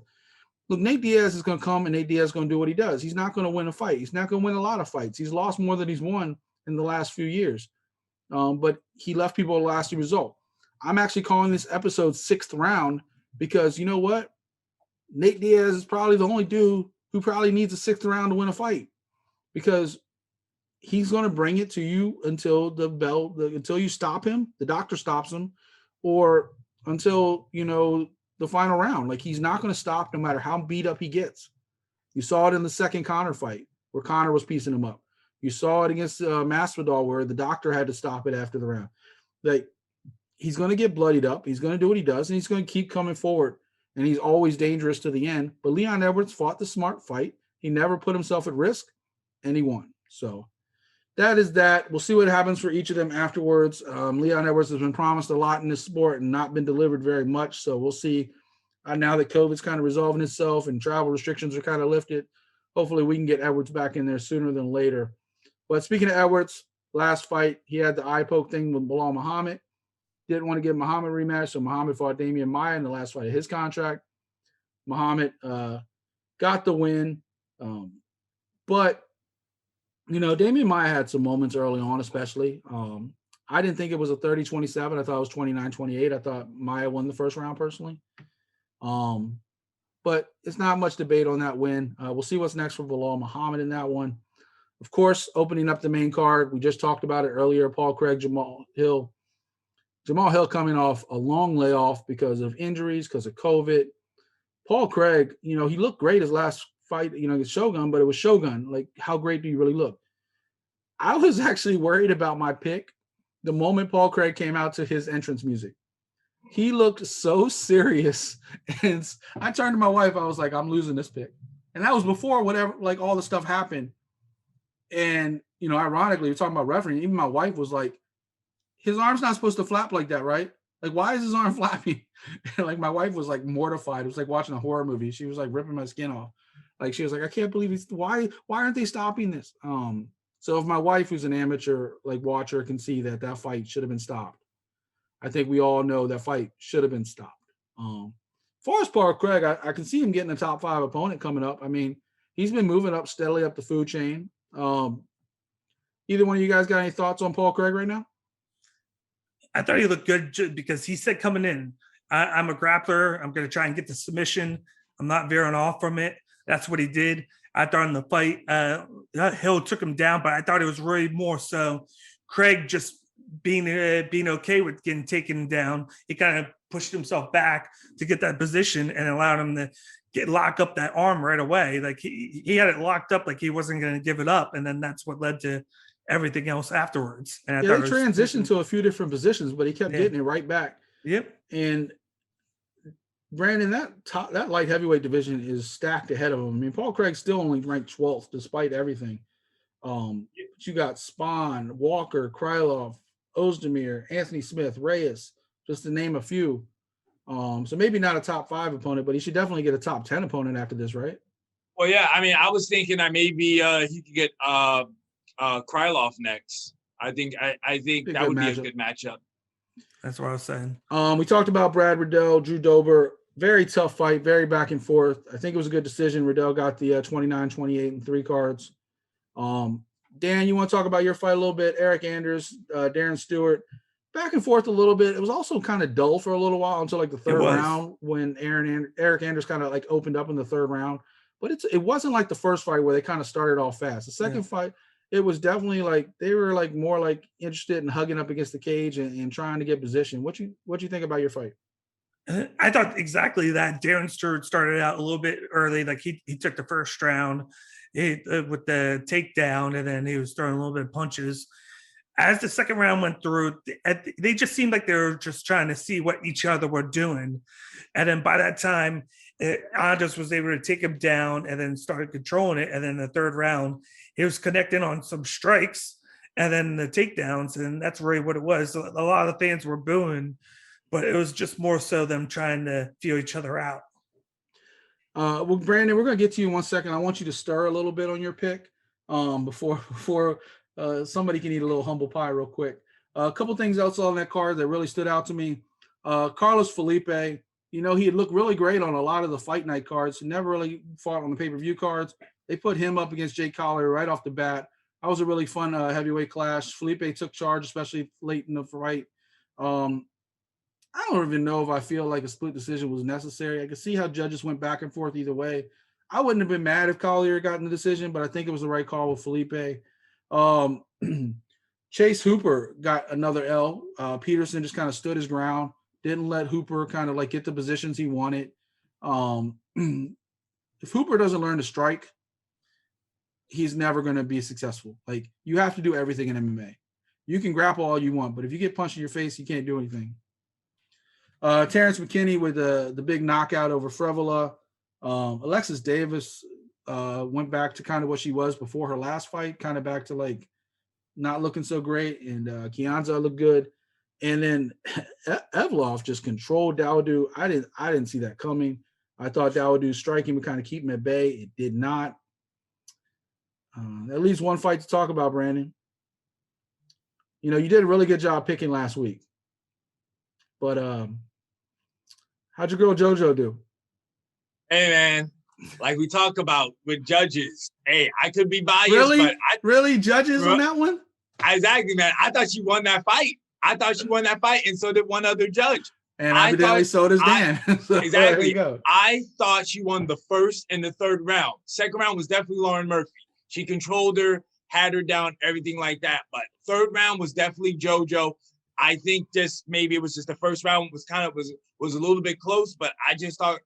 Look, Nate Diaz is going to come, and Nate Diaz is going to do what he does. He's not going to win a fight. He's not going to win a lot of fights. He's lost more than he's won in the last few years. But he left people a lasting result. I'm actually calling this episode 6th round because you know what? Nate Diaz is probably the only dude who probably needs a 6th round to win a fight, because he's going to bring it to you until until you stop him, the doctor stops him, or until, the final round. Like, he's not going to stop no matter how beat up he gets. You saw it in the second Conor fight where Conor was piecing him up. You saw it against Masvidal where the doctor had to stop it after the round. Like, he's going to get bloodied up. He's going to do what he does, and he's going to keep coming forward, and he's always dangerous to the end. But Leon Edwards fought the smart fight. He never put himself at risk, and he won. So that is that. We'll see what happens for each of them afterwards. Leon Edwards has been promised a lot in this sport and not been delivered very much. So we'll see now that COVID's kind of resolving itself and travel restrictions are kind of lifted. Hopefully we can get Edwards back in there sooner than later. But speaking of Edwards, last fight, he had the eye poke thing with Bilal Muhammad. Didn't want to give Muhammad a rematch, so Muhammad fought Damian Maia in the last fight of his contract. Muhammad got the win. But Damian Maia had some moments early on, especially. I didn't think it was a 30-27. I thought it was 29-28. I thought Maia won the first round personally. But it's not much debate on that win. We'll see what's next for Bilal Muhammad in that one. Of course, opening up the main card, we just talked about it earlier, Paul Craig, Jamal Hill. Jamal Hill coming off a long layoff because of injuries, because of COVID. Paul Craig, he looked great his last fight, against Shogun, but it was Shogun. Like, how great do you really look? I was actually worried about my pick the moment Paul Craig came out to his entrance music. He looked so serious. And I turned to my wife. I was like, I'm losing this pick. And that was before all the stuff happened. And, ironically, we're talking about refereeing. Even my wife was like, his arm's not supposed to flap like that, right? Like, why is his arm flapping? And, my wife was, mortified. It was like watching a horror movie. She was, ripping my skin off. She was like, I can't believe why aren't they stopping this? So if my wife, who's an amateur, watcher, can see that fight should have been stopped, I think we all know that fight should have been stopped. As far as Paul Craig, I can see him getting a top 5 opponent coming up. I mean, he's been moving up steadily up the food chain. Either one of you guys got any thoughts on Paul Craig right now? I thought he looked good because he said coming in, I'm a grappler. I'm going to try and get the submission. I'm not veering off from it. That's what he did. I thought in the fight, Hill took him down, but I thought it was really more so Craig just being okay with getting taken down. He kind of pushed himself back to get that position and allowed him to lock up that arm right away. Like he had it locked up, like he wasn't going to give it up. And then that's what led to everything else afterwards. And they transitioned to a few different positions, but he kept getting it right back. Yep. And Brandon, that light heavyweight division is stacked ahead of him. I mean, Paul Craig's still only ranked 12th despite everything. You got Spahn, Walker, Krylov, Ozdemir, Anthony Smith, Reyes, just to name a few. So maybe not a top 5 opponent, but he should definitely get a top 10 opponent after this, right? Well, yeah. I mean, I was thinking that maybe he could get Krylov next. I think that would be a good matchup. That's what I was saying. We talked about Brad Riddell, Drew Dober. Very tough fight, very back and forth. I think it was a good decision. Riddell got the 29-28 and 3 cards. Dan, you want to talk about your fight a little bit? Eric Anders, Darren Stewart. Back and forth a little bit. It was also kind of dull for a little while until the third round when Eric Anders kind of opened up in the third round. But it wasn't like the first fight where they kind of started off fast. The second fight, it was definitely they were more interested in hugging up against the cage and trying to get position. What you think about your fight? I thought exactly that. Darren Stewart started out a little bit early. Like he took the first round with the takedown, and then he was throwing a little bit of punches. As the second round went through, they just seemed like they were just trying to see what each other were doing. And then by that time, Andres was able to take him down and then started controlling it. And then the third round, he was connecting on some strikes and then the takedowns. And that's really what it was. A lot of fans were booing, but it was just more so them trying to feel each other out. Well, Brandon, we're going to get to you in 1 second. I want you to stir a little bit on your pick before somebody can eat a little humble pie real quick. A couple things else on that card that really stood out to me. Carlos Felipe, he had looked really great on a lot of the fight night cards. He never really fought on the pay-per-view cards. They put him up against Jake Collier right off the bat. That was a really fun heavyweight clash. Felipe took charge, especially late in the fight. I don't even know if I feel like a split decision was necessary. I could see how judges went back and forth either way. I wouldn't have been mad if Collier gotten the decision, but I think it was the right call with Felipe. Chase Hooper got another L. Peterson just kind of stood his ground, didn't let Hooper kind of like get the positions he wanted. If Hooper doesn't learn to strike, he's never going to be successful. Like, you have to do everything in MMA. You can grapple all you want, but if you get punched in your face, you can't do anything. Terrence McKinney with the big knockout over Frevola. Alexis Davis went back to kind of what she was before her last fight, kind of back to like not looking so great. And Kianza looked good. And then Evloff just controlled Dawodu. I didn't see that coming. I thought Dawodu's striking would kind of keep him at bay. It did not. At least one fight to talk about, Brandon. You did a really good job picking last week. But how'd your girl JoJo do? Hey, man, like we talk about with judges. Hey, I could be biased, really? But really judges on that one? Exactly, man. I thought she won that fight. And so did one other judge. And evidently so does Dan. So exactly. I thought she won the first and the third round. Second round was definitely Lauren Murphy. She controlled her, had her down, everything like that. But third round was definitely JoJo. I think just maybe it was just the first round was a little bit close, but I just thought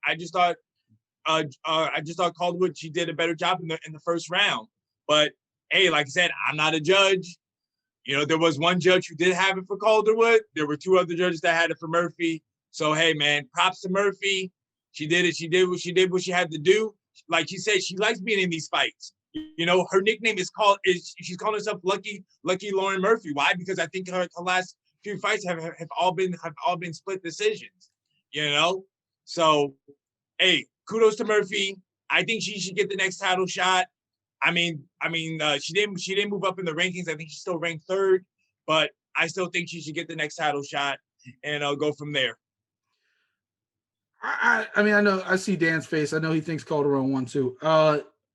Calderwood, she did a better job in the first round. But hey, like I said, I'm not a judge. There was one judge who did have it for Calderwood. There were two other judges that had it for Murphy. So hey, man, props to Murphy. She did it. She did what she had to do. Like she said, she likes being in these fights. Her nickname she's calling herself Lucky Lauren Murphy. Why? Because I think her last few fights have all been split decisions. So hey, kudos to Murphy. I think she should get the next title shot. She didn't move up in the rankings. I think she's still ranked third, but I still think she should get the next title shot, and I'll go from there. I know I see Dan's face. I know he thinks Calderon won too.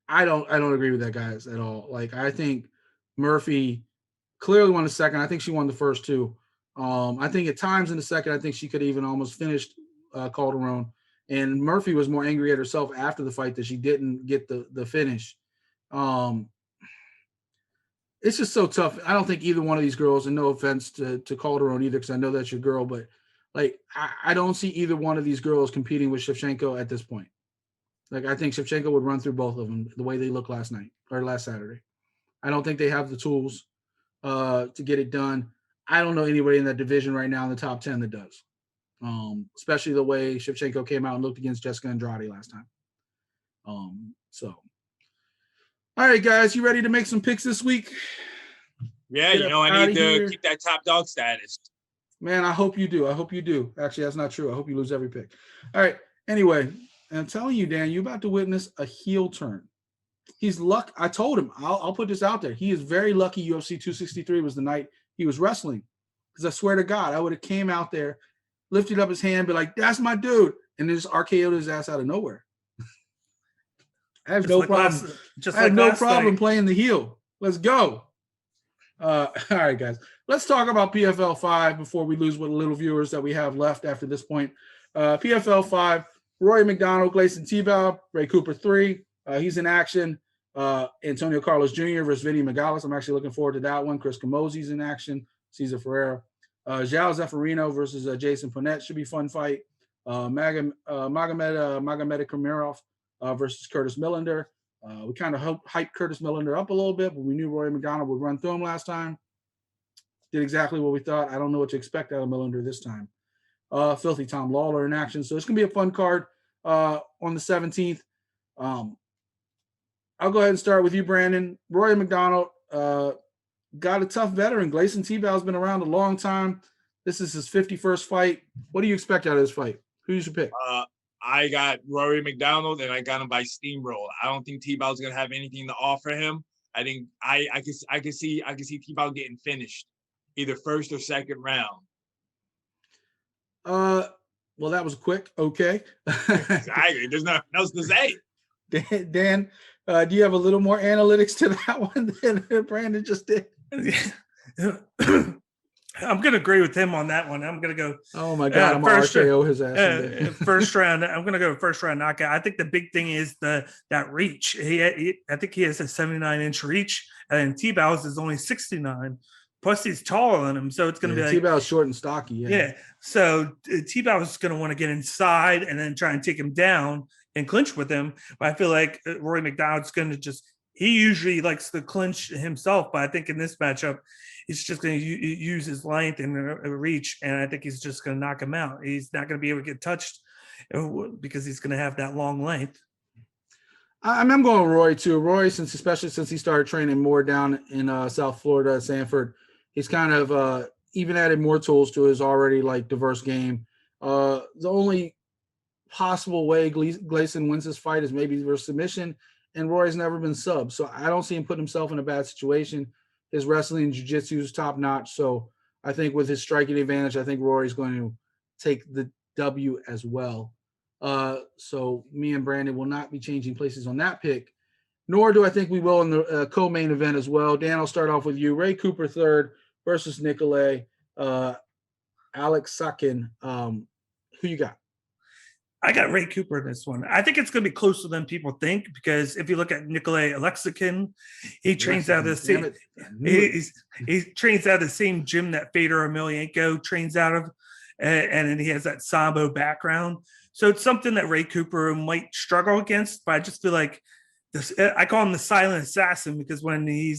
I don't agree with that, guys, at all. Like, I think Murphy clearly won the second. I think she won the first two. I think at times in the second, I think she could even almost finished Calderon. And Murphy was more angry at herself after the fight that she didn't get the finish. It's just so tough. I don't think either one of these girls, and no offense to Calderon either, because I know that's your girl, but like I don't see either one of these girls competing with Shevchenko at this point. Like, I think Shevchenko would run through both of them the way they looked last Saturday. I don't think they have the tools to get it done. I don't know anybody in that division right now in the top 10 that does, especially the way Shevchenko came out and looked against Jessica Andrade last time. All right, guys, you ready to make some picks this week? Yeah, I need to keep that top dog status. Man, I hope you do. Actually, that's not true. I hope you lose every pick. All right. Anyway, I'm telling you, Dan, you're about to witness a heel turn. He's lucky. I told him, I'll put this out there. He is very lucky UFC 263 was the night he was wrestling. Because I swear to God, I would have came out there, lifted up his hand, be like, that's my dude. And then just RKO'd his ass out of nowhere. I have no problem playing the heel. Let's go. All right, guys. Let's talk about PFL 5 before we lose what little viewers that we have left after this point. PFL 5, Rory McDonald, Gleison Tibau, Ray Cooper 3. He's in action. Antonio Carlos Jr. versus Vinny Megales. I'm actually looking forward to that one. Chris Camozzi's in action. Cesar Ferreira. João Zeferino versus Jason Ponette. Should be a fun fight. Magomed Kamirov versus Curtis Millender. We kind of hyped Curtis Millender up a little bit, but we knew Rory Macdonald would run through him last time. Did exactly what we thought. I don't know what to expect out of Millender this time. Filthy Tom Lawler in action. So it's going to be a fun card on the 17th. I'll go ahead and start with you, Brandon. Rory Macdonald got a tough veteran. Gleison Tibau's been around a long time. This is his 51st fight. What do you expect out of this fight? Who you should pick? I got Rory Macdonald, and I got him by steamroll. I don't think Tibau's gonna have anything to offer him. I think I can see Tibau getting finished, either first or second round. Well, that was quick. Okay. Exactly. There's nothing else to say. Dan, do you have a little more analytics to that one than Brandon just did? I'm going to agree with him on that one. I'm going to go. Oh my God, I'm RKO his ass. First round. I'm going to go first round knockout. I think the big thing is that reach. I think he has a 79-inch reach, and Tibau's is only 69. Plus, he's taller than him, so it's going to be like Tibau's short and stocky. Yeah. So Tibau is going to want to get inside and then try and take him down and clinch with him. But I feel like Rory Macdonald's going to he usually likes to clinch himself, but I think in this matchup, he's just going to use his length and reach, and I think he's just going to knock him out. He's not going to be able to get touched because he's going to have that long length. I'm going Roy too. Roy, especially since he started training more down in South Florida, Sanford, he's kind of even added more tools to his already diverse game. The only possible way Gleison wins this fight is maybe versus submission, and Roy's never been subbed, so I don't see him putting himself in a bad situation. His wrestling and jiu-jitsu is top notch, so I think with his striking advantage, I think Rory's going to take the W as well. So me and Brandon will not be changing places on that pick, nor do I think we will in the co-main event as well. Dan, I'll start off with you. Ray Cooper third versus Nikolai Aleksakin. Who you got? I got Ray Cooper in this one. I think it's going to be closer than people think, because if you look at Nikolai Aleksakin, he trains out of the same. He trains out of the same gym that Fedor Emelianenko trains out of, and then he has that Sambo background. So it's something that Ray Cooper might struggle against. But I just feel like I call him the silent assassin, because when he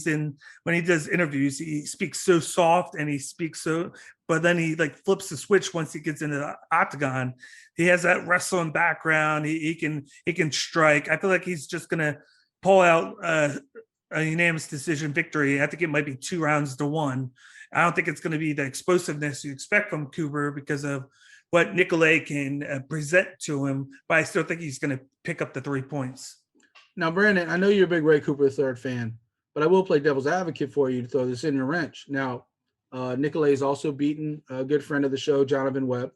does interviews, he speaks so soft and he speaks so, but then he flips the switch once he gets into the octagon. He has that wrestling background. He can strike. I feel like he's just gonna pull out a unanimous decision victory. I think it might be 2-1. I don't think it's going to be the explosiveness you expect from Cooper because of what Nikolai can present to him, but I still think he's going to pick up the 3 points. Now, Brandon, I know you're a big Ray Cooper third fan, but I will play devil's advocate for you to throw this in your wrench. Now, Nikolai has also beaten a good friend of the show, Jonathan Webb.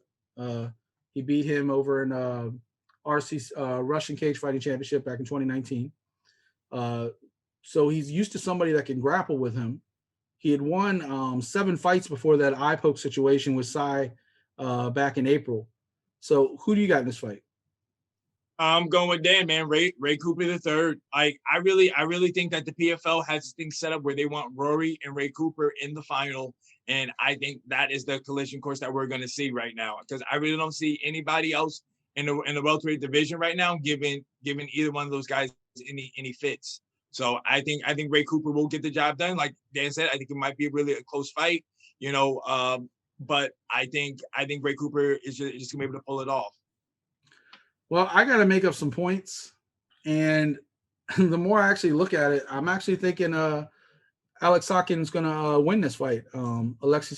He beat him over in RC Russian Cage Fighting Championship back in 2019. So he's used to somebody that can grapple with him. He had won 7 fights before that eye poke situation with Sai back in April. So who do you got in this fight? I'm going with Dan, man. Ray Cooper the third. I really think that the PFL has things set up where they want Rory and Ray Cooper in the final, and I think that is the collision course that we're going to see right now, because I really don't see anybody else in the welterweight division right now giving either one of those guys any fits. So I think Ray Cooper will get the job done. Like Dan said, I think it might be really a close fight, but I think Ray Cooper is just gonna be able to pull it off. Well, I got to make up some points, and the more I actually look at it, I'm actually thinking Aleksakin is going to win this fight. Alexa,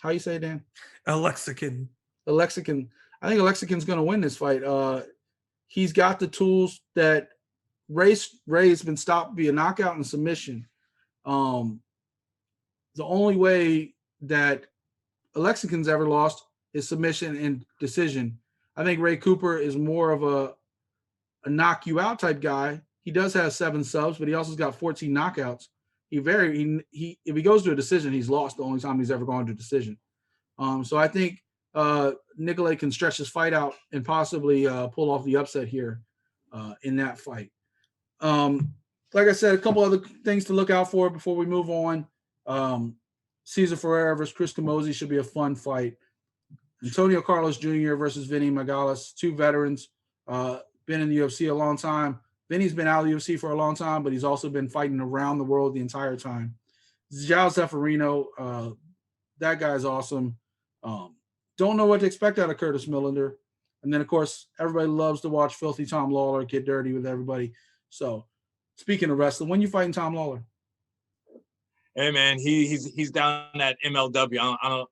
how you say it, Dan? Aleksakin. I think Aleksakin's going to win this fight. He's got the tools that Ray's been stopped via knockout and submission. The only way that Aleksakin's ever lost is submission and decision. I think Ray Cooper is more of a knock you out type guy. He does have 7 subs, but he also has got 14 knockouts. If he goes to a decision, he's lost the only time he's ever gone to a decision. So I think Nikolai can stretch his fight out and possibly pull off the upset here in that fight. Like I said, a couple other things to look out for before we move on. Cesar Ferreira versus Chris Camozzi should be a fun fight. Antonio Carlos Jr. versus Vinny Magalhães, two veterans, been in the UFC a long time. Vinny's been out of the UFC for a long time, but he's also been fighting around the world the entire time. João Zeferino, that guy's awesome. Don't know what to expect out of Curtis Millender. And then, of course, everybody loves to watch Filthy Tom Lawler get dirty with everybody. So, speaking of wrestling, when you fighting Tom Lawler? Hey man, he's down at MLW. I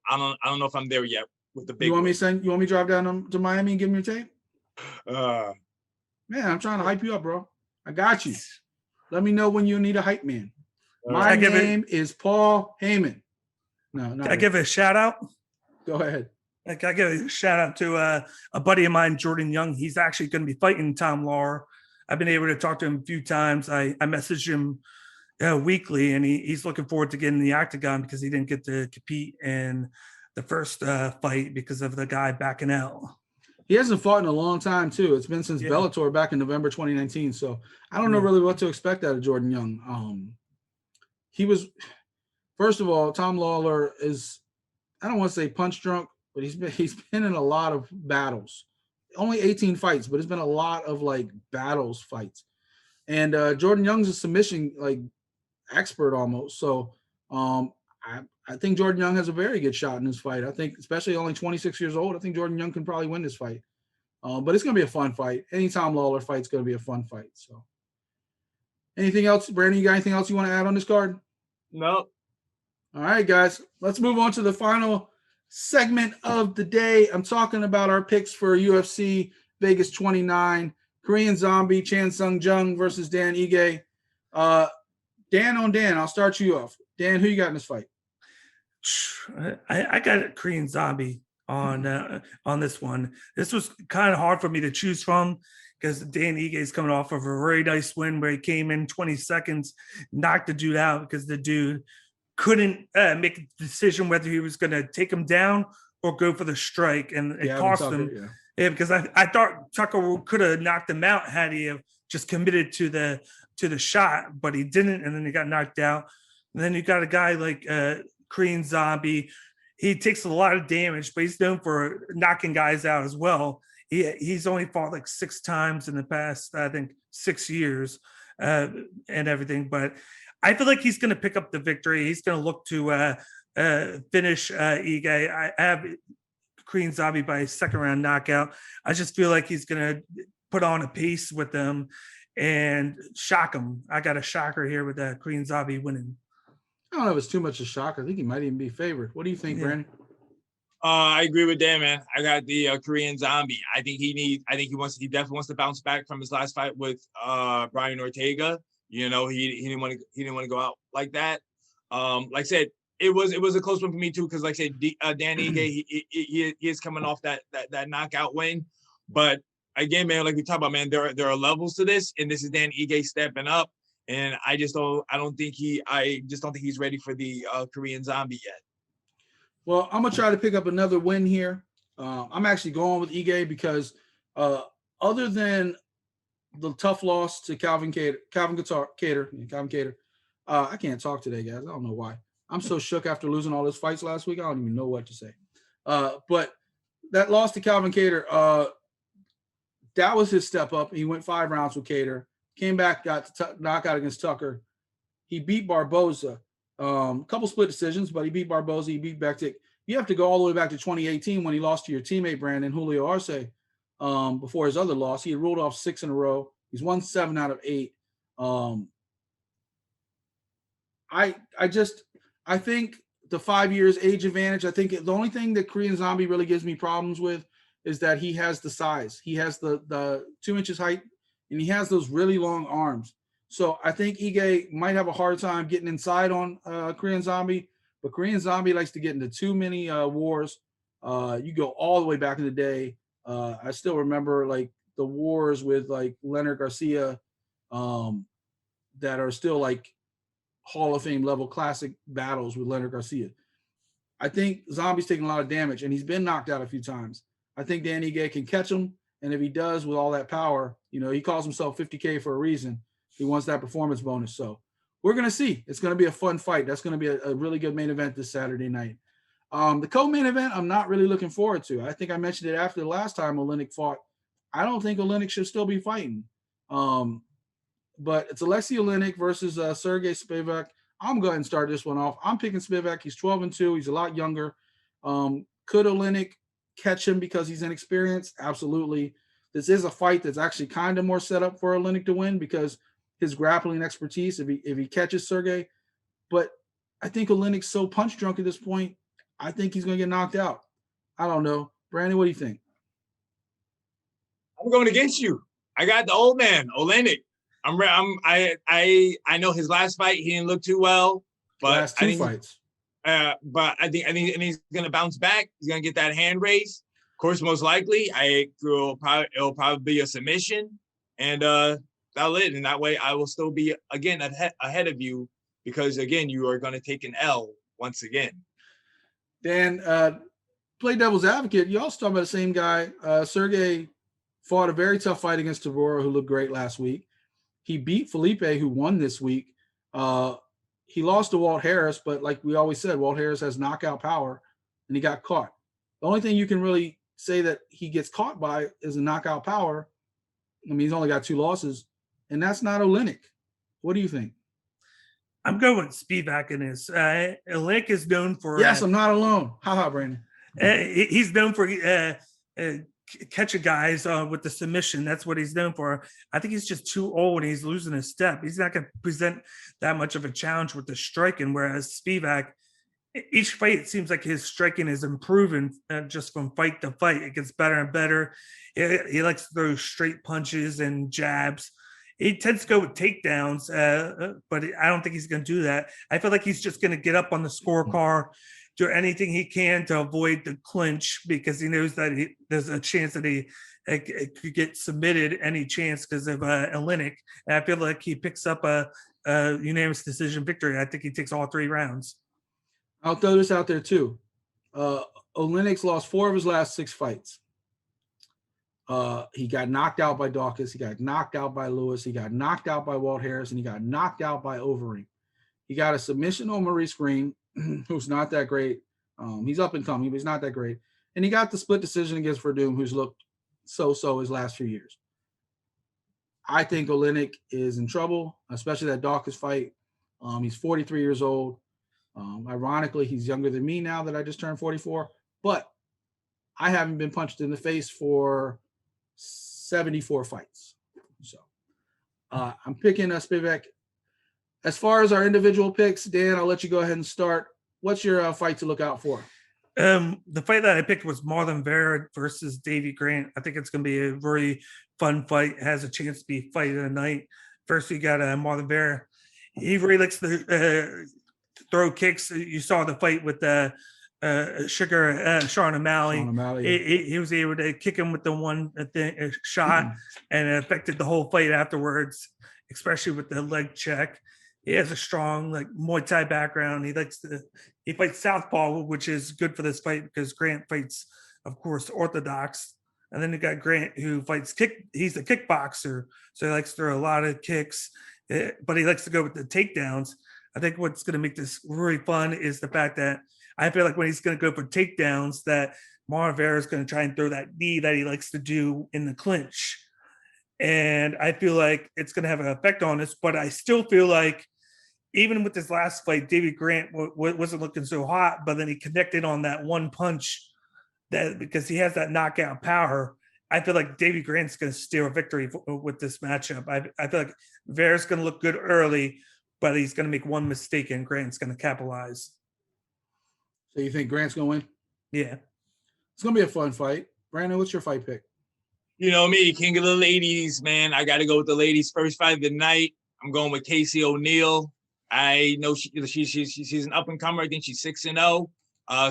don't know if I'm there yet with the big. You want me to drive down to Miami and give me your tape? Man, I'm trying to hype you up, bro. I got you. Let me know when you need a hype man. My name is Paul Heyman. No, Can I give a shout out? Go ahead. I give a shout out to a buddy of mine, Jordan Young. He's actually going to be fighting Tom Lawler. I've been able to talk to him a few times. I messaged him weekly, and he's looking forward to getting the octagon because he didn't get to compete in the first fight because of the guy backing out. He hasn't fought in a long time, too. It's been since Bellator back in November 2019. So I don't know really what to expect out of Jordan Young. He was, first of all, Tom Lawler is, I don't want to say punch drunk, but he's been in a lot of battles. Only 18 fights, but it's been a lot of like battles fights. And Jordan Young's a submission like expert almost. So I think Jordan Young has a very good shot in this fight. I think, especially only 26 years old, I think Jordan Young can probably win this fight. But it's going to be a fun fight. Any Tom Lawler fight's going to be a fun fight. So, anything else, Brandon? You got anything else you want to add on this card? No. All right, guys. Let's move on to the final segment of the day. I'm talking about our picks for UFC Vegas 29. Korean Zombie, Chan Sung Jung versus Dan Ige. Dan on Dan, I'll start you off. Dan, who you got in this fight? I got a Korean Zombie on this one. This was kind of hard for me to choose from because Dan Ige is coming off of a very nice win where he came in 20 seconds, knocked the dude out because the dude couldn't make a decision whether he was going to take him down or go for the strike, and it cost him. Yeah, because I thought Tucker could have knocked him out had he have just committed to the shot, but he didn't, and then he got knocked out. And then you got a guy like Korean Zombie. He takes a lot of damage, but he's known for knocking guys out as well. He's only fought like 6 times in the past, I think, 6 years and everything. But I feel like he's going to pick up the victory. He's going to look to finish Ige. I have Korean Zombie by a second round knockout. I just feel like he's going to put on a piece with them and shock him. I got a shocker here with Korean Zombie winning. I don't know if it's too much a shock. I think he might even be favored. What do you think, Brandon? I agree with Dan, man. I got the Korean Zombie. I think he definitely wants to bounce back from his last fight with Brian Ortega. You know, he didn't want to go out like that. Like I said, it was a close one for me too, because like I said, Dan Ige, he is coming off that knockout win. But again, man, like we talked about, man, there are levels to this, and this is Dan Ige stepping up. And I just don't think he's ready for the Korean Zombie yet. Well, I'm gonna try to pick up another win here. I'm actually going with Ige because other than the tough loss to Calvin Kattar, I can't talk today, guys. I don't know why. I'm so shook after losing all those fights last week. I don't even know what to say. But that loss to Calvin Kattar, that was his step up. He went 5 rounds with Kattar. Came back, got knockout against Tucker. He beat Barboza. A couple split decisions, but he beat Barboza. He beat Bektic. You have to go all the way back to 2018 when he lost to your teammate, Brandon, Julio Arce, before his other loss. He had ruled off 6 in a row. He's won 7 out of 8. I think the 5 years age advantage, I think the only thing that Korean Zombie really gives me problems with is that he has the size. He has the 2 inches height, and he has those really long arms. So I think Ige might have a hard time getting inside on Korean Zombie, but Korean Zombie likes to get into too many wars. You go all the way back in the day. I still remember like the wars with like Leonard Garcia that are still like Hall of Fame level classic battles with Leonard Garcia. I think Zombie's taking a lot of damage, and he's been knocked out a few times. I think Dan Ige can catch him, and if he does with all that power, you know, he calls himself 50K for a reason. He wants that performance bonus. So we're going to see. It's going to be a fun fight. That's going to be a really good main event this Saturday night. The co-main event, I'm not really looking forward to. I think I mentioned it after the last time Oleinik fought. I don't think Oleinik should still be fighting. But it's Alexei Oleinik versus Sergey Spivak. I'm going to start this one off. I'm picking Spivak. He's 12-2. He's a lot younger. Could Oleinik catch him because he's inexperienced? Absolutely. This is a fight that's actually kind of more set up for Oleinik to win because his grappling expertise, if he catches Sergey. But I think Oleinik's so punch drunk at this point, I think he's going to get knocked out. I don't know. Brandon, what do you think? I'm going against you. I got the old man, Oleinik. I know his last fight, he didn't look too well. But last two fights. But I think he's going to bounce back. He's going to get that hand raise. Of course, most likely, it'll probably be a submission, and that'll it. And that way, I will still be again ahead of you because again, you are going to take an L once again. Dan, play devil's advocate. You also talking about the same guy. Sergey fought a very tough fight against Tibau, who looked great last week. He beat Felipe, who won this week. He lost to Walt Harris, but like we always said, Walt Harris has knockout power, and he got caught. The only thing you can really say that he gets caught by is a knockout power. I mean, he's only got 2 losses, and that's not Oleinik. What do you think? I'm going with Spivak in this. Oleinik is known for... Yes, I'm not alone. How, Brandon? He's known for catching guys with the submission. That's what he's known for. I think he's just too old and he's losing his step. He's not going to present that much of a challenge with the striking, whereas Spivak, each fight, it seems like his striking is improving just from fight to fight. It gets better and better. He likes to throw straight punches and jabs. He tends to go with takedowns, but I don't think he's going to do that. I feel like he's just going to get up on the scorecard, do anything he can to avoid the clinch because he knows that there's a chance that he could get submitted any chance because of Oleinik. And I feel like he picks up a unanimous decision victory. I think he takes all 3 rounds. I'll throw this out there too. Oleinik's lost 4 of his last 6 fights. He got knocked out by Dawkins. He got knocked out by Lewis. He got knocked out by Walt Harris, and he got knocked out by Overeem. He got a submission on Maurice Green, who's not that great. He's up and coming, but he's not that great. And he got the split decision against Verdum, who's looked so-so his last few years. I think Oleinik is in trouble, especially that Dawkins fight. He's 43 years old. Ironically, he's younger than me now that I just turned 44. But I haven't been punched in the face for 74 fights. So I'm picking Spivak. As far as our individual picks, Dan, I'll let you go ahead and start. What's your fight to look out for? The fight that I picked was Marvin Vettori versus Davey Grant. I think it's going to be a very fun fight. It has a chance to be fight of the night. First, you got Marvin Vettori. He really likes to throw kicks. You saw the fight with Sean O'Malley. He was able to kick him with the one shot and it affected the whole fight afterwards, especially with the leg check. He has a strong Muay Thai background. He fights southpaw, which is good for this fight because Grant fights, of course, orthodox. And then you got Grant who fights kick. He's a kickboxer, so he likes to throw a lot of kicks, but he likes to go with the takedowns. I think what's going to make this really fun is the fact that I feel like when he's going to go for takedowns, that Marvin Vettori is going to try and throw that knee that he likes to do in the clinch. And I feel like it's going to have an effect on us, but I still feel like even with this last fight, Davey Grant wasn't looking so hot, but then he connected on that one punch that because he has that knockout power. I feel like Davey Grant's going to steal a victory with this matchup. I feel like Vettori's going to look good early, but he's going to make one mistake and Grant's going to capitalize. So you think Grant's going to win? Yeah. It's going to be a fun fight. Brandon, what's your fight pick? You know me, king of the ladies, man. I got to go with the ladies' first fight of the night. I'm going with Casey O'Neill. I know she's an up-and-comer. I think she's 6-0.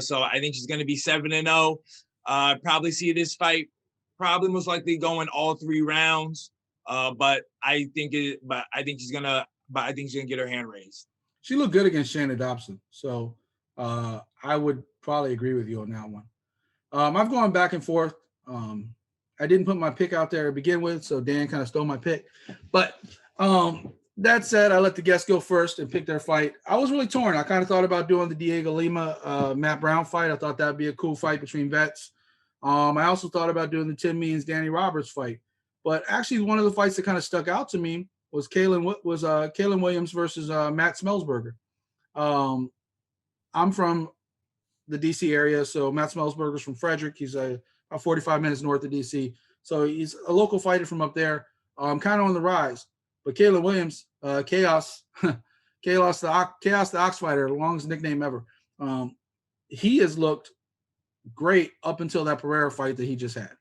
So I think she's going to be 7-0. Probably see this fight probably most likely going all 3 rounds. But I think she's gonna get her hand raised. She looked good against Shannon Dobson. So I would probably agree with you on that one. I've gone back and forth. I didn't put my pick out there to begin with, so Dan kind of stole my pick. But That said, I let the guests go first and pick their fight. I was really torn. I kind of thought about doing the Diego Lima, Matt Brown fight. I thought that'd be a cool fight between vets. I also thought about doing the Tim Means, Danny Roberts fight. But actually, one of the fights that kind of stuck out to me was Kalen Williams versus Matt Smellsberger. I'm from the DC area, so Matt Smellsberger's from Frederick. He's about 45 minutes north of DC, so he's a local fighter from up there. Kind of on the rise. But Kalen Williams, Chaos the Ox Fighter, the longest nickname ever. He has looked great up until that Pereira fight that he just had.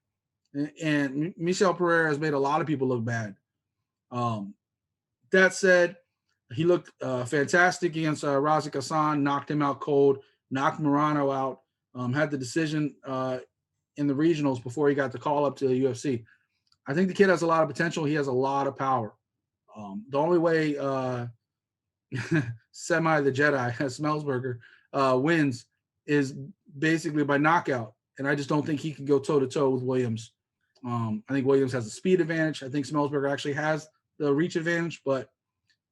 And Michel Pereira has made a lot of people look bad. That said, he looked fantastic against Razik Hassan, knocked him out cold, knocked Morano out, had the decision in the regionals before he got the call up to the UFC. I think the kid has a lot of potential. He has a lot of power. The only way Semi the Jedi, Smellsberger, wins is basically by knockout. And I just don't think he can go toe-to-toe with Williams. I think Williams has the speed advantage. I think Smellsberger actually has the reach advantage, but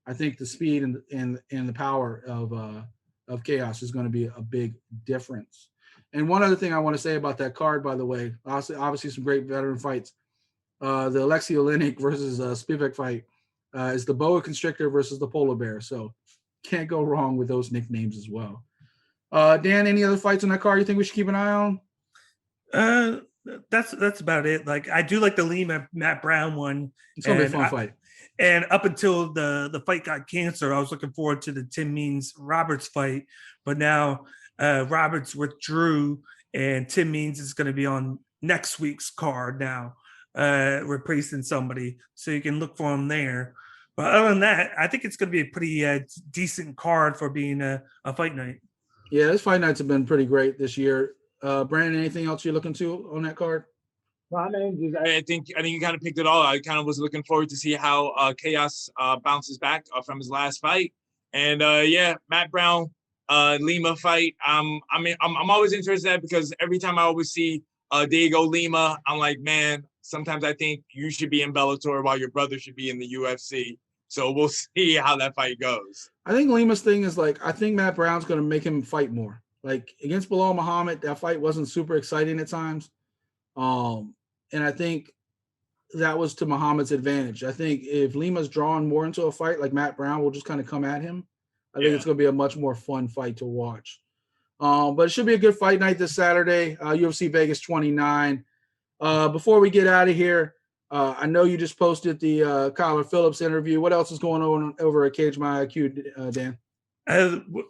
I think the speed and the power of Chaos is going to be a big difference. And one other thing I want to say about that card, by the way, obviously some great veteran fights. The Alexei Olenek versus Spivak fight is the boa constrictor versus the polar bear. So can't go wrong with those nicknames as well. Dan, any other fights on that card you think we should keep an eye on? That's about it. Like, I do like the Lima Matt Brown one. It's gonna be a fun fight. And up until the fight got canceled, I was looking forward to the Tim Means Roberts fight. But now Roberts withdrew, and Tim Means is going to be on next week's card now, replacing somebody. So you can look for him there. But other than that, I think it's going to be a pretty decent card for being a fight night. Yeah, this fight nights have been pretty great this year. Brandon, anything else you're looking to on that card? I think you kind of picked it all. I kind of was looking forward to see how Chaos bounces back from his last fight, and Matt Brown Lima fight. I'm always interested in that because every time I always see Diego Lima, I'm like, man, sometimes I think you should be in Bellator while your brother should be in the UFC. So we'll see how that fight goes. I think Lima's thing is I think Matt Brown's going to make him fight more. Like against Bilal Muhammad, that fight wasn't super exciting at times. And I think that was to Muhammad's advantage. I think if Lima's drawn more into a fight, like Matt Brown will just kind of come at him. I think it's going to be a much more fun fight to watch. But it should be a good fight night this Saturday, UFC Vegas 29. Before we get out of here, I know you just posted the Kyler Phillips interview. What else is going on over at Cage My IQ, Dan?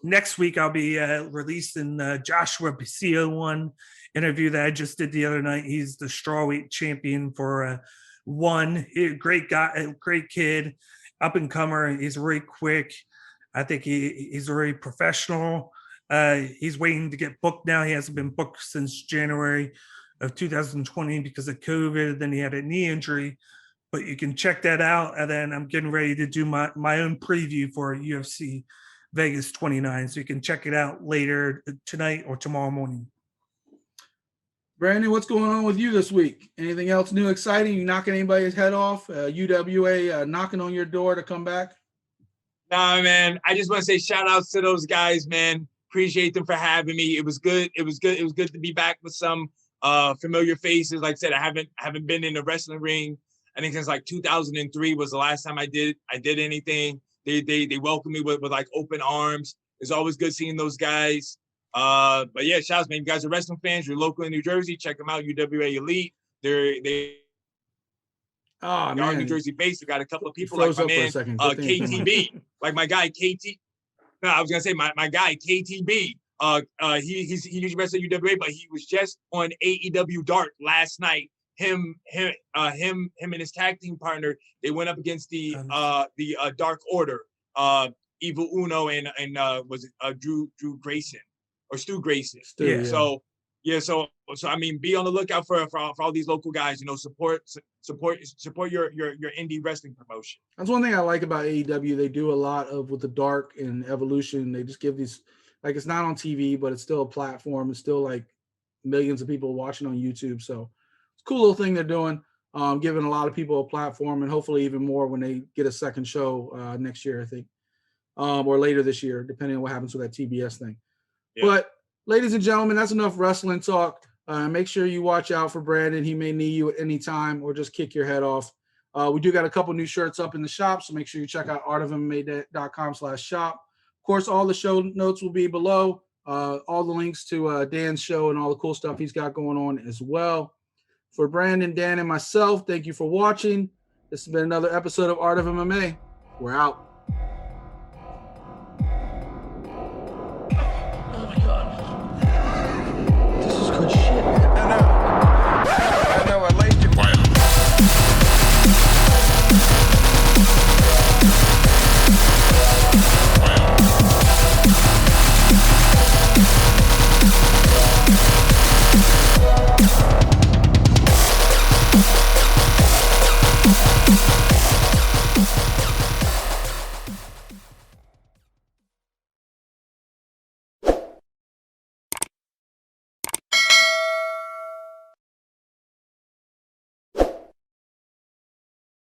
Next week, I'll be releasing Joshua Pasillo one interview that I just did the other night. He's the strawweight champion for one. Great guy, great kid, up and comer. He's really quick. I think he's very professional. He's waiting to get booked now. He hasn't been booked since January of 2020 because of COVID. Then he had a knee injury. But you can check that out. And then I'm getting ready to do my own preview for UFC Vegas 29. So you can check it out later tonight or tomorrow morning. Brandon, what's going on with you this week? Anything else new, exciting? You knocking anybody's head off? UWA knocking on your door to come back? Nah, man. I just want to say shout outs to those guys, man. Appreciate them for having me. It was good. It was good to be back with some familiar faces. Like I said, I haven't been in the wrestling ring. I think since 2003 was the last time I did anything. They welcomed me with open arms. It's always good seeing those guys. But yeah, shouts, man. You guys are wrestling fans. You're local in New Jersey. Check them out. UWA Elite. They are New Jersey based. We got a couple of people like my man KTB, like my guy KT. No, I was gonna say my guy KTB. He usually wrestles at UWA, but he was just on AEW Dark last night. Him and his tag team partner, they went up against the Dark Order, Evil Uno and was it Drew Grayson or Stu Grayson? Yeah. So I mean, be on the lookout for all these local guys. You know, support your indie wrestling promotion. That's one thing I like about AEW. They do a lot with the Dark and Evolution. They just give these, it's not on TV, but it's still a platform. It's still millions of people watching on YouTube. So it's a cool little thing they're doing. giving a lot of people a platform, and hopefully even more when they get a second show next year, I think, or later this year, depending on what happens with that TBS thing. Yeah. But ladies and gentlemen, that's enough wrestling talk. Make sure you watch out for Brandon. He may need you at any time or just kick your head off. We do got a couple new shirts up in the shop, so make sure you check out artofmma.com/shop. Of course, all the show notes will be below. All the links to Dan's show and all the cool stuff he's got going on as well. For Brandon, Dan, and myself, thank you for watching. This has been another episode of Art of MMA. We're out. Oh my God. This is good shit. No.